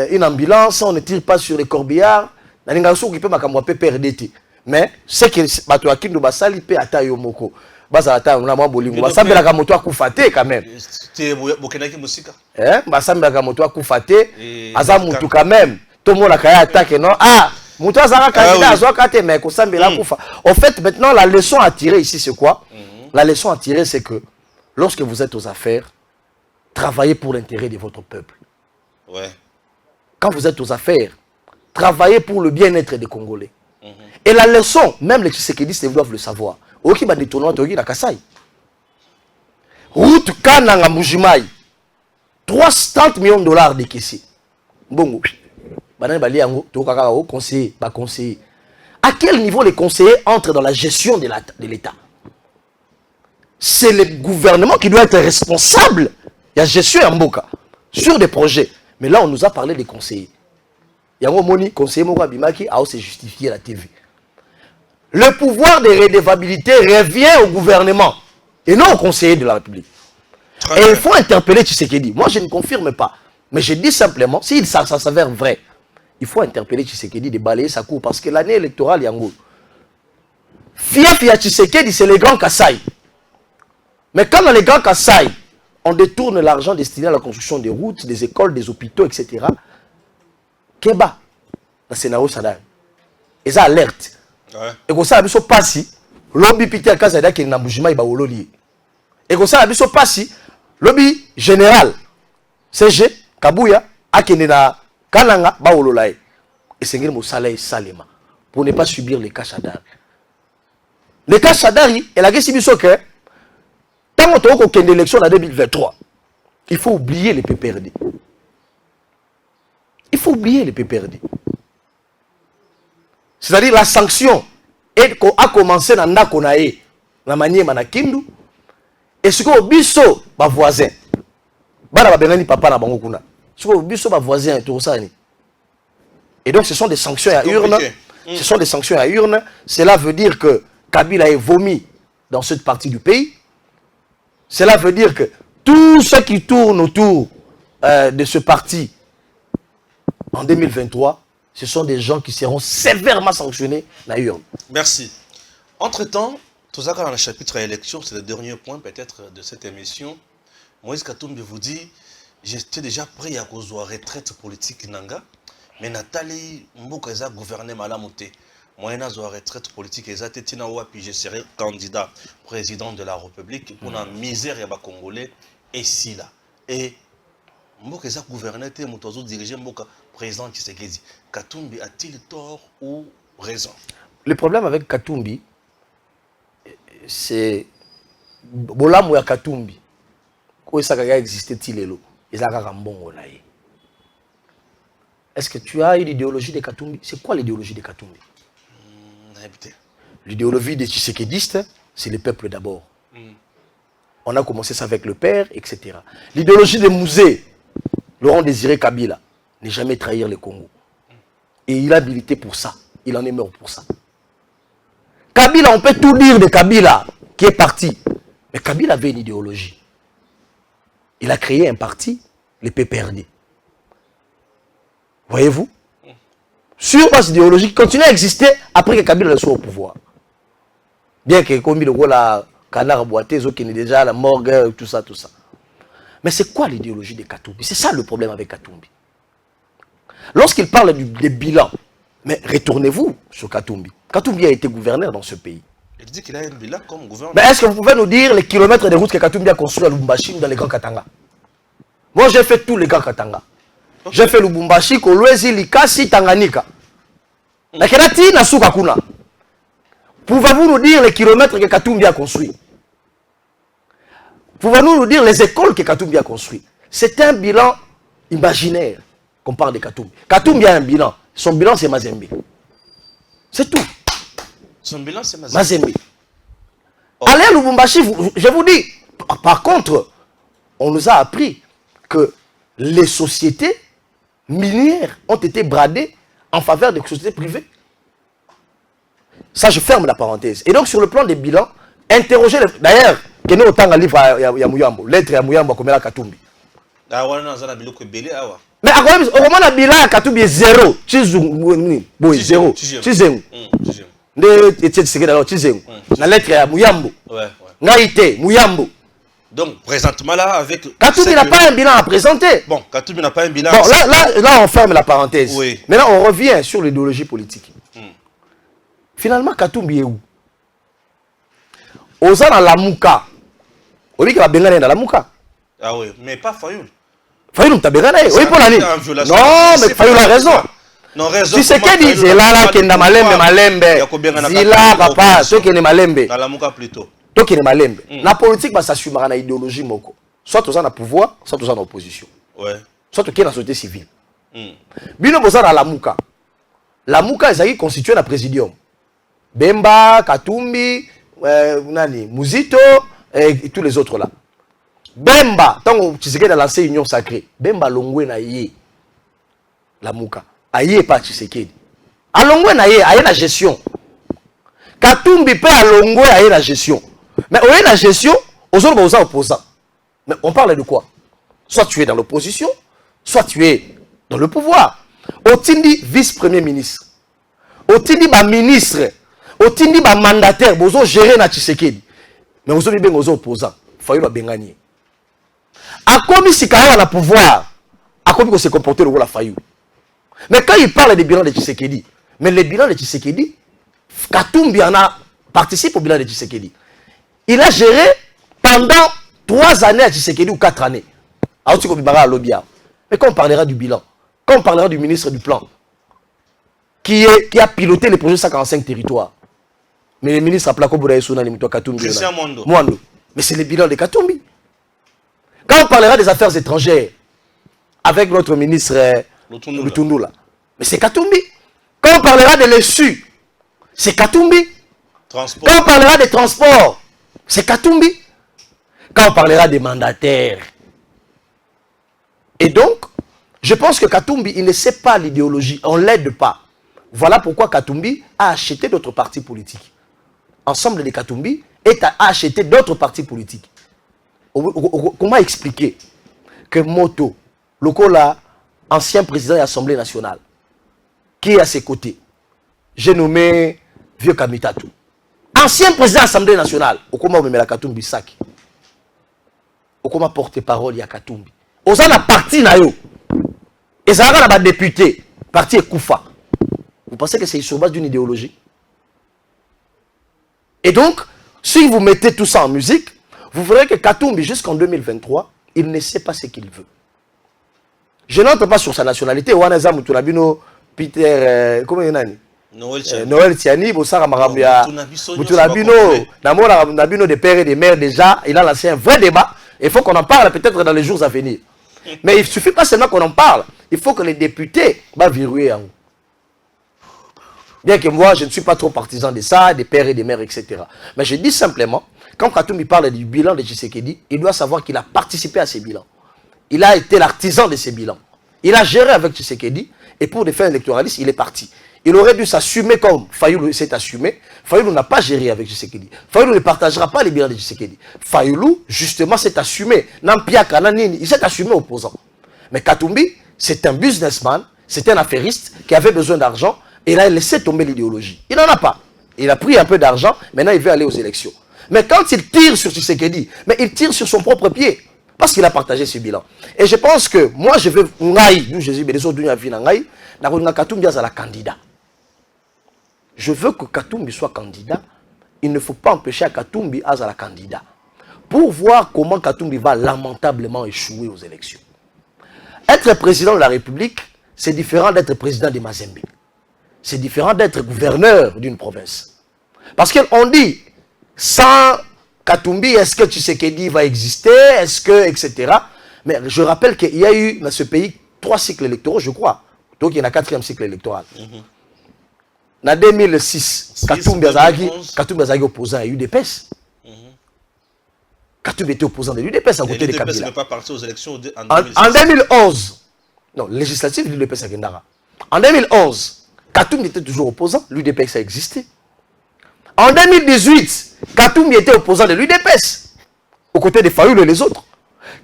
C: une ambulance, on ne tire pas sur les corbillards. Nalinga so qui peut makamwa PPRD. Mais c'est que bato akindu basali pe ata yo moko. Basa ata na mwa bolingo. Basambela ka moto akufate quand même.
B: Tu bokenaki musika.
C: Basambela ka moto akufate. Aza mutu quand même. Tout le monde a kaya attaque non. Ah, mutu azara candidat azwa kate mais ko sambela kufa. En fait, maintenant la leçon à tirer ici c'est quoi? La leçon à tirer c'est que lorsque vous êtes aux affaires, travaillez pour l'intérêt de votre peuple.
B: Ouais.
C: Quand vous êtes aux affaires, travaillez pour le bien-être des Congolais. Et la leçon, même les Tshisekedi doivent le savoir. Oki ba détournement toki na Kasai. Route Kananga Mujimai. 330 millions de dollars de caissé. Bongo. Banane bali yango to kaka o conseiller, ba conseiller. À quel niveau les conseillers entrent dans la gestion de l'État? C'est le gouvernement qui doit être responsable. Il y a gestion en Mboka sur des projets. Mais là, on nous a parlé des conseillers. Yango Moni, conseiller Moko Bimaki, a aussi justifié la TV. Le pouvoir de redevabilité revient au gouvernement et non au conseiller de la République. Et il faut interpeller Tshisekedi. Moi, je ne confirme pas. Mais je dis simplement, si ça s'avère vrai, il faut interpeller Tshisekedi de balayer sa cour. Parce que l'année électorale, Yango, Fia Tshisekedi, c'est les grands Kassai. Mais quand dans les grands Kassai, on détourne l'argent destiné à la construction des routes, des écoles, des hôpitaux, etc. Keba, le scénario Sadar. Et ça alerte. Et comme ça, il passi, lobby Peter Kazada qui est dans Boujima, il va au loli. Et comme ça, il passi, lobby général, CG, Kabouya, Akenena, Kananga, Baololae. Et c'est un salaire salima pour ne pas subir les cas Sadar. Les cas Sadari, et la question est que tant qu'on a une élection en 2023, il faut oublier les PPRD. Il faut oublier les PPRD. C'est-à-dire la sanction a commencé dans Nakonae, la manière Manakindu, Et ce que biso ba voisin. Bana ba bengani papa na bango kuna. Ce que biso ba voisin tout ça ni. Et donc ce sont des sanctions à urne. Ce sont des sanctions à urne. Cela veut dire que Kabila est vomi dans cette partie du pays. Cela veut dire que tous ceux qui tournent autour de ce parti en 2023, ce sont des gens qui seront sévèrement sanctionnés à urne.
B: Merci. Entre-temps, tout ça dans le chapitre élection, c'est le dernier point peut-être de cette émission. Moïse Katumbi vous dit, j'étais déjà prêt à cause de la retraite politique Nanga, mais Nathalie Mboka a gouverné Malamoté. Moi, je suis retraite politique, puis je serai candidat président de la République pour la misère des Congolais et si là. Et Mboka a gouverné, Moutozo dirigé Mboka président Tshisekedi. Katumbi a-t-il tort ou raison?
C: Le problème avec Katumbi, c'est Bolamou ya Katumbi. Quand ça a existé, il a un bon. Est-ce que tu as une idéologie de Katumbi? C'est quoi l'idéologie de Katumbi? L'idéologie des Tshisekédistes, c'est le peuple d'abord. On a commencé ça avec le père, etc. L'idéologie des Mouzé, Laurent Désiré Kabila, n'est jamais trahir le Congo. Et il a habilité pour ça. Il en est mort pour ça. Kabila, on peut tout dire de Kabila, qui est parti. Mais Kabila avait une idéologie. Il a créé un parti, le PPRD. Voyez-vous? Sur base idéologique, continue à exister après que Kabila soit au pouvoir. Bien que comme le rôle à Canard Boité, qui est déjà à la morgue, tout ça, tout ça. Mais c'est quoi l'idéologie de Katumbi? C'est ça le problème avec Katumbi. Lorsqu'il parle des bilans, mais retournez-vous sur Katumbi. Katumbi a été gouverneur dans ce pays.
B: Il dit qu'il a un bilan comme gouverneur.
C: Mais est-ce que vous pouvez nous dire les kilomètres de routes que Katumbi a construit à Lubumbashi ou dans les Grands Katanga? Moi, j'ai fait tous les Grands Katanga. Okay. J'ai fait Lubumbashi, Kolwezi, Likasi, Tanganyika. Pouvez-vous nous dire les kilomètres que Katumbi a construit? Pouvez-vous nous dire les écoles que Katumbi a construit? C'est un bilan imaginaire qu'on parle de Katumbi. Katumbi a un bilan. Son bilan, c'est Mazembe. C'est tout.
B: Son bilan, c'est
C: Mazembe. Oh. Allez à Lubumbashi, je vous dis. Par contre, on nous a appris que les sociétés minières ont été bradées en faveur des sociétés privées. Ça, je ferme la parenthèse. Et donc, sur le plan des bilans, interrogez les... D'ailleurs, il y a autant de livres à Mouyambo. Lettre à Mouyambo, comme la Katumbi. Mais à quoi au moment de bilan à Katumbi est zéro. Zéro. Tizeng. La lettre à Mouyambo. Naïté, Mouyambo.
B: Donc, présentement là, avec...
C: Katumbi n'a pas un bilan à présenter.
B: Bon, Katumbi n'a pas un bilan...
C: Bon, là, on ferme la parenthèse.
B: Oui.
C: Maintenant, on revient sur l'idéologie politique. Finalement, Katumbi est où? Oza dans la Mouka. On dit qu'il va béganer dans la Mouka.
B: Ah oui, mais pas Fayoul.
C: Fayoul, tu as bégané. Oui, pour l'année. Non, mais Fayoul a raison.
B: Non, raison.
C: Tu sais qu'elle dit, c'est là, qui est dans Malembe. Zila, papa, ceux qui est dans Malembe.
B: Dans la Mouka plutôt.
C: Toi qui est dans Malembe. La politique va s'assumer dans l'idéologie moko. Soit tu es dans le pouvoir, soit tu es dans l'opposition.
B: Ouais.
C: Soit tu es dans la société civile. Bino boza dans la Mouka. La Mouka, ils ont constitué un présidium. Bemba, Katumbi, Mouzito et tous les autres là. Bemba, tant que tu sais qu'il a lancé Union Sacrée, Bemba Longwe na yé. La Mouka. Aïe pas Tshisekedi. A Longwe na yé, aïe la gestion. Katumbi peut à Longwe aïe la gestion. Mais aïe la gestion, aux autres opposants. Mais on parle de quoi? Soit tu es dans l'opposition, soit tu es dans le pouvoir. Otindi vice-premier ministre. Otindi ba ministre. Otindi ba mandataire, bozo gérer na Tshisekedi. Mais vous avez bien aux opposants. Fayoul a bengani. A commis si quand on a pouvoir, a commis qu'on se comporter le rôle à Fayoul. Mais quand il parle des bilans de Tshisekedi, mais les bilans de Tshisekedi, Katumbi en a participé au bilan de Tshisekedi. Il a géré pendant 3 années à Tshisekedi ou 4 années. Mais quand on parlera du bilan, quand on parlera du ministre du plan, qui a piloté les projets 55 territoires, mais le ministre a plaqué Katumbi.
B: Christian Mondo.
C: Mais c'est le bilan de Katumbi. Quand on parlera des affaires étrangères, avec notre ministre Lutundula, mais c'est Katumbi. Quand on parlera de l'ESU, c'est Katumbi.
B: Transport.
C: Quand on parlera des transports, c'est Katumbi. quand on parlera des mandataires. Et donc, je pense que Katumbi, il ne sait pas l'idéologie, on ne l'aide pas. Voilà pourquoi Katumbi a acheté d'autres partis politiques. Ensemble de Katumbi a acheté d'autres partis politiques. Comment expliquer que Moto, Lokola, ancien président de l'Assemblée nationale, qui est à ses côtés, j'ai nommé Vieux Kamitatu, ancien président de l'Assemblée nationale, Okoma Omemela Katumbi Saki, Okoma porte-parole ya Katumbi. Osa na parti na yo, et ça va na député, parti Koufa. Vous pensez que c'est sur base d'une idéologie? Et donc, si vous mettez tout ça en musique, vous verrez que Katumbi, jusqu'en 2023, il ne sait pas ce qu'il veut. Je n'entre pas sur sa nationalité. Wanaza Muturabino, Peter, comment il y en a? Noël Tiani, Bossara Marambia, Muturabino, Nabino des pères et des mères déjà, il a lancé un vrai débat. Il faut qu'on en parle peut-être dans les jours à venir. Mais il ne suffit pas seulement qu'on en parle. Il faut que les députés verrouillent en haut. Bien que moi, je ne suis pas trop partisan de ça, des pères et des mères, etc. Mais je dis simplement, quand Katumbi parle du bilan de Tshisekedi, il doit savoir qu'il a participé à ces bilans. Il a été l'artisan de ces bilans. Il a géré avec Tshisekedi, et pour des fins électoralistes, il est parti. Il aurait dû s'assumer comme Fayoulou s'est assumé. Fayoulou n'a pas géré avec Tshisekedi. Fayoulou ne partagera pas les bilans de Tshisekedi. Fayoulou, justement, s'est assumé. Il s'est assumé opposant. Mais Katumbi, c'est un businessman, c'est un affairiste qui avait besoin d'argent, et il a laissé tomber l'idéologie. Il n'en a pas. Il a pris un peu d'argent, maintenant il veut aller aux élections. Mais quand il tire sur Tshisekedi, mais il tire sur son propre pied. Parce qu'il a partagé ce bilan. Et je pense que moi, je veux candidat. Je veux que Katumbi soit candidat. Il ne faut pas empêcher à Katumbi à la candidat. Pour voir comment Katumbi va lamentablement échouer aux élections. Être président de la République, c'est différent d'être président de Mazembe. C'est différent d'être gouverneur d'une province. Parce qu'on dit, sans Katumbi, est-ce que Tshisekedi va exister? Est-ce que, etc. Mais je rappelle qu'il y a eu dans ce pays 3 cycles électoraux, je crois. Donc il y a un 4e cycle électoral. En 2006, Katumbi Azagi opposant à UDPS. Katumbi était opposant de l'UDPS à côté de Kabila.
B: L'UDPS n'est pas parti aux élections
C: en 2011. Non, législative, l'UDPS à Gendara. En 2011, Katumbi était toujours opposant, l'UDPS a existé. En 2018, Katumbi était opposant de l'UDPS, aux côtés de Fayoulou et les autres.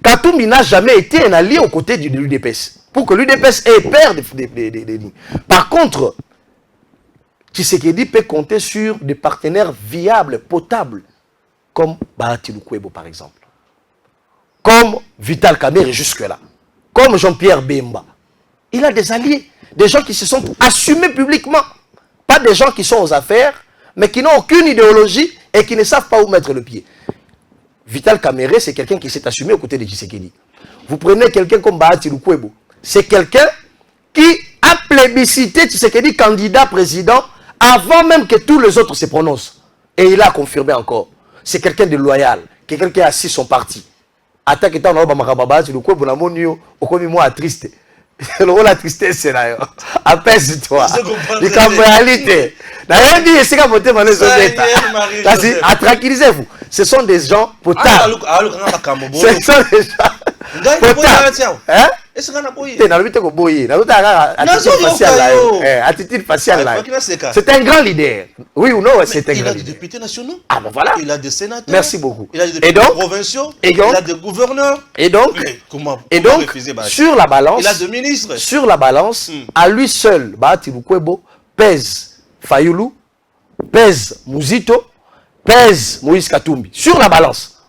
C: Katumbi n'a jamais été un allié aux côtés de l'UDPS, pour que l'UDPS ait peur des lignes. Par contre, Tshisekedi peut compter sur des partenaires viables, potables, comme Bahati Lukwebo par exemple, comme Vital Kamerhe jusque-là, comme Jean-Pierre Bemba. Il a des alliés, des gens qui se sont assumés publiquement, pas des gens qui sont aux affaires, mais qui n'ont aucune idéologie et qui ne savent pas où mettre le pied. Vital Kamerhe, c'est quelqu'un qui s'est assumé aux côtés de Tshisekedi. Vous prenez quelqu'un comme Bahati Lukwebo, c'est quelqu'un qui a plébiscité Tshisekedi candidat président avant même que tous les autres se prononcent. Et il a confirmé encore. C'est quelqu'un de loyal, quelqu'un qui a assis son parti. Attaque que tu as Bahati Lukwebo, moi triste. La tristesse, c'est là. Apaise-toi. Il y a une réalité. Tranquillisez-vous. Ce sont des gens potables. Ce sont des gens potables. Hein? Attitude faciale. C'est un grand leader. Oui ou non, c'est un grand leader.
B: Il a des députés nationaux.
C: Ah ben voilà.
B: Il a des sénateurs.
C: Merci beaucoup.
B: Il a des députés provinciaux. Il a des gouverneurs.
C: Et donc, sur la balance,
B: il a des ministres.
C: Sur la balance, à lui seul, Bahati Lukwebo pèse Fayoulou, pèse Muzito, pèse Moïse Katumbi. Sur la balance.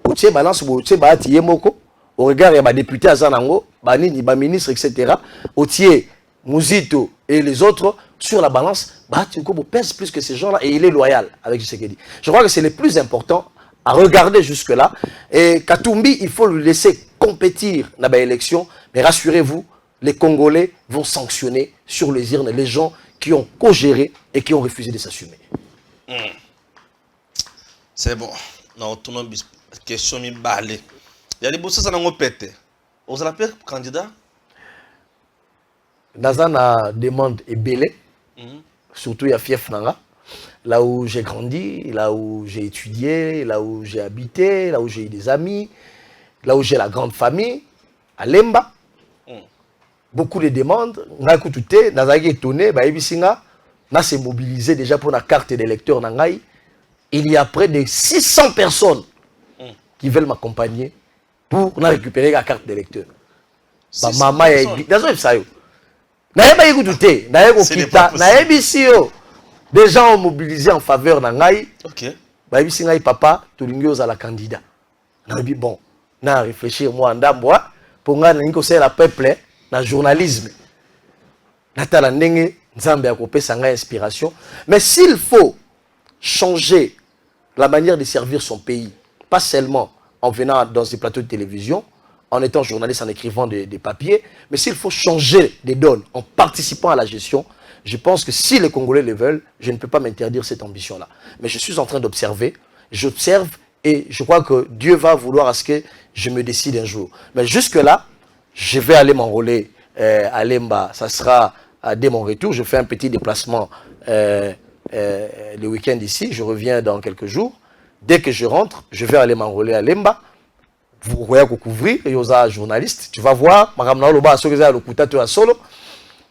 C: Au balance, Bahati Yemoko. Au regard, il y a des députés à Zanango, des ministres, etc. Otier, Muzito et les autres, sur la balance, Bahati Lukwebo pèse plus que ces gens-là et il est loyal avec Tshisekedi. Je crois que c'est le plus important à regarder jusque-là. Et Katumbi, il faut lui laisser compétir dans l'élection. Mais rassurez-vous, les Congolais vont sanctionner sur les urnes les gens qui ont co-géré et qui ont refusé de s'assumer.
B: C'est bon. Non, tout le monde question mi balé. Il y a des bosses qui ont pété. Vous avez candidat?
C: Dans une demande est belée, surtout il y a Fief Nanga. là où j'ai grandi, là où j'ai étudié, là où j'ai habité, là où j'ai eu des amis, là où j'ai la grande famille, à Lemba. Beaucoup de demandes. On a écouté, on a été étonné, on s'est mobilisé déjà pour la carte d'électeur. Il y a près de 600 personnes qui veulent m'accompagner pour récupérer la carte d'électeur. Maman est des gens ont mobilisé en faveur de Ngai. Papa, tu es la candidat. On a dit bon, on a réfléchi moi en d'ambois pour que la peuple dans le journalisme. Natala Nenge, Nzambe a coupé sa inspiration. Mais s'il faut changer la manière de servir son pays, pas seulement en venant dans des plateaux de télévision, en étant journaliste, en écrivant des papiers, mais s'il faut changer les donnes en participant à la gestion, je pense que si les Congolais le veulent, je ne peux pas m'interdire cette ambition-là. Mais je suis en train d'observer, j'observe et je crois que Dieu va vouloir à ce que je me décide un jour. Mais jusque-là, je vais aller m'enrôler à Lemba. Ça sera dès mon retour. Je fais un petit déplacement le week-end ici. Je reviens dans quelques jours. Dès que je rentre, je vais aller m'enrôler à Lemba. Vous voyez qu'on couvrir, il y a un journaliste. Tu vas voir,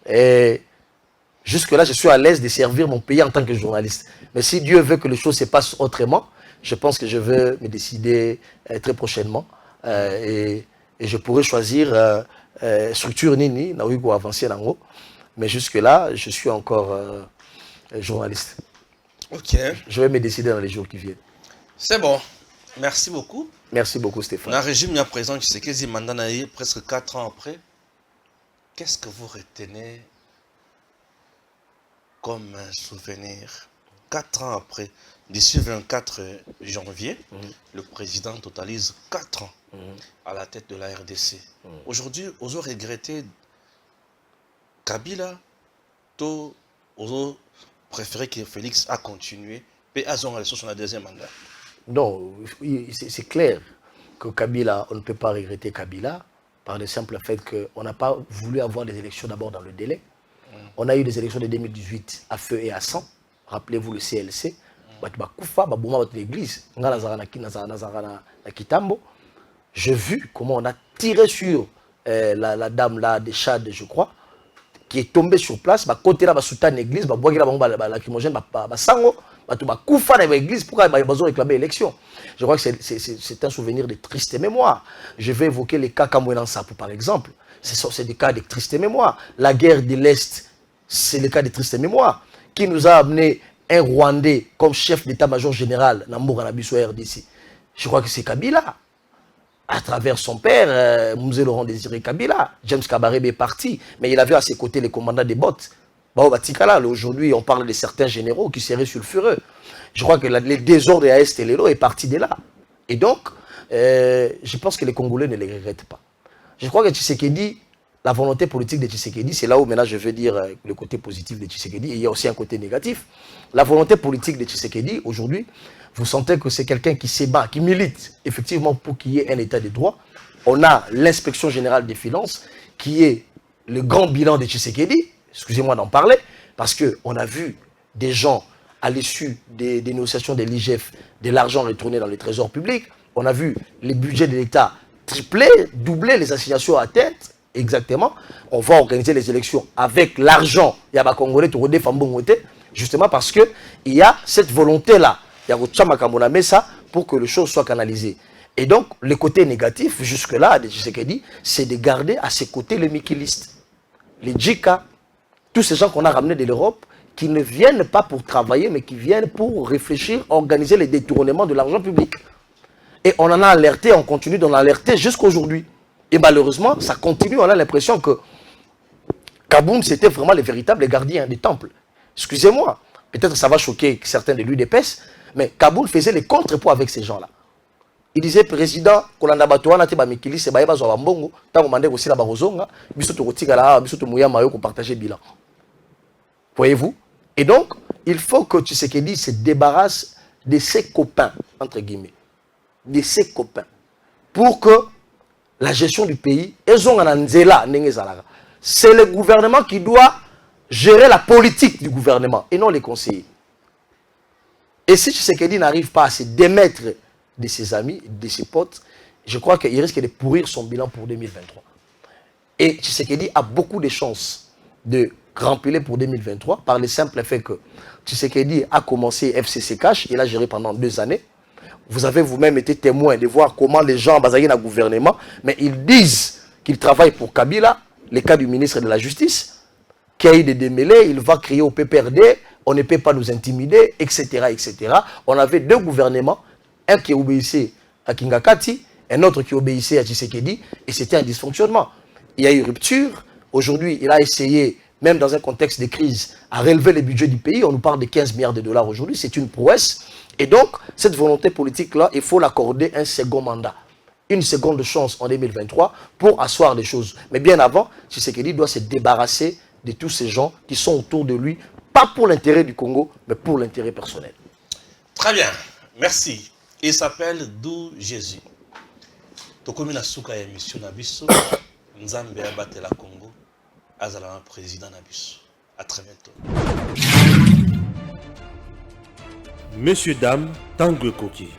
C: et jusque-là, je suis à l'aise de servir mon pays en tant que journaliste. Mais si Dieu veut que les choses se passent autrement, je pense que je vais me décider très prochainement. Et je pourrais choisir structure Nini, avancer dans haut. Mais jusque-là, je suis encore journaliste.
B: Ok.
C: Je vais me décider dans les jours qui viennent.
B: C'est bon. Merci beaucoup.
C: Merci beaucoup, Stéphane.
B: Dans le régime à présent, tu sais que Mandana presque 4 ans après, qu'est-ce que vous retenez comme un souvenir? 4 ans après, d'ici 24 janvier, le président totalise 4 ans à la tête de la RDC. Aujourd'hui, on a regretté Kabila, on a préféré que Félix a continué, et a sur la deuxième mandat.
C: Non, c'est clair que Kabila, on ne peut pas regretter Kabila par le simple fait qu'on n'a pas voulu avoir des élections d'abord dans le délai. On a eu des élections de 2018 à feu et à sang. Rappelez-vous le CLC. L'église. J'ai vu comment on a tiré sur la dame là de Chad, je crois, qui est tombée sur place. Côté là, l'église, réclamer l'élection. Je crois que c'est un souvenir de triste mémoire. Je vais évoquer les cas Kamouenan Sapou par exemple. C'est des cas de triste mémoire. La guerre de l'Est, c'est le cas de triste mémoire. Qui nous a amené un Rwandais comme chef d'état-major général dans Mouranabiso RDC. Je crois que c'est Kabila. À travers son père, Mouzé Laurent Désiré Kabila. James Kabarebe est parti, mais il avait à ses côtés les commandants des bottes. Aujourd'hui, on parle de certains généraux qui seraient sulfureux. Je crois que les désordres à Est et l'Elo est parti de là. Et donc, je pense que les Congolais ne les regrettent pas. Je crois que Tshisekedi, la volonté politique de Tshisekedi, c'est là où maintenant je veux dire le côté positif de Tshisekedi, et il y a aussi un côté négatif. La volonté politique de Tshisekedi, aujourd'hui, vous sentez que c'est quelqu'un qui s'ébat, qui milite effectivement pour qu'il y ait un état de droit. On a l'inspection générale des finances, qui est le grand bilan de Tshisekedi, excusez-moi d'en parler, parce qu'on a vu des gens, à l'issue des négociations de l'IGF, de l'argent retourné dans le trésor public. On a vu les budgets de l'État tripler, doubler, les assignations à tête, exactement. On va organiser les élections avec l'argent. Il y a des Congolais qui ont des femmes justement parce qu'il y a cette volonté-là. Il y a pour que les choses soient canalisées. Et donc, le côté négatif, jusque-là, de Tshisekedi, c'est de garder à ses côtés les mikilistes, les Djika, tous ces gens qu'on a ramenés de l'Europe, qui ne viennent pas pour travailler, mais qui viennent pour réfléchir, organiser les détournements de l'argent public. Et on en a alerté, on continue d'en alerter jusqu'à aujourd'hui. Et malheureusement, ça continue, on a l'impression que Kaboum, c'était vraiment le véritable gardien des temples. Excusez-moi, peut-être ça va choquer certains de l'UDPS, mais Kaboum faisait les contrepoids avec ces gens-là. Il disait, président, voyez-vous? Et donc, il faut que Tshisekedi se débarrasse de ses copains, entre guillemets, de ses copains, pour que la gestion du pays, c'est le gouvernement qui doit gérer la politique du gouvernement, et non les conseillers. Et si Tshisekedi n'arrive pas à se démettre de ses amis, de ses potes, je crois qu'il risque de pourrir son bilan pour 2023. Et Tshisekedi a beaucoup de chances de remplir pour 2023 par le simple fait que Tshisekedi a commencé FCC Cash, il a géré pendant 2 années. Vous avez vous-même été témoin de voir comment les gens basés dans le gouvernement, mais ils disent qu'ils travaillent pour Kabila, le cas du ministre de la Justice, qui a eu des démêlés, il va crier au PPRD, on ne peut pas nous intimider, etc., etc. On avait 2 gouvernements, un qui obéissait à Kingakati, un autre qui obéissait à Tshisekedi, et c'était un dysfonctionnement. Il y a eu rupture. Aujourd'hui, il a essayé, même dans un contexte de crise, à relever le budget du pays. On nous parle de 15 milliards de dollars aujourd'hui, c'est une prouesse. Et donc, cette volonté politique-là, il faut l'accorder un second mandat. Une seconde chance en 2023 pour asseoir les choses. Mais bien avant, Tshisekedi doit se débarrasser de tous ces gens qui sont autour de lui, pas pour l'intérêt du Congo, mais pour l'intérêt personnel.
B: Très bien, merci. Il s'appelle Dou Jésus. Tokomi na suka ya émission na biso, Nzambe abatela Congo, azala président na biso. À très bientôt.
A: Messieurs, dames, Tanguy Koki.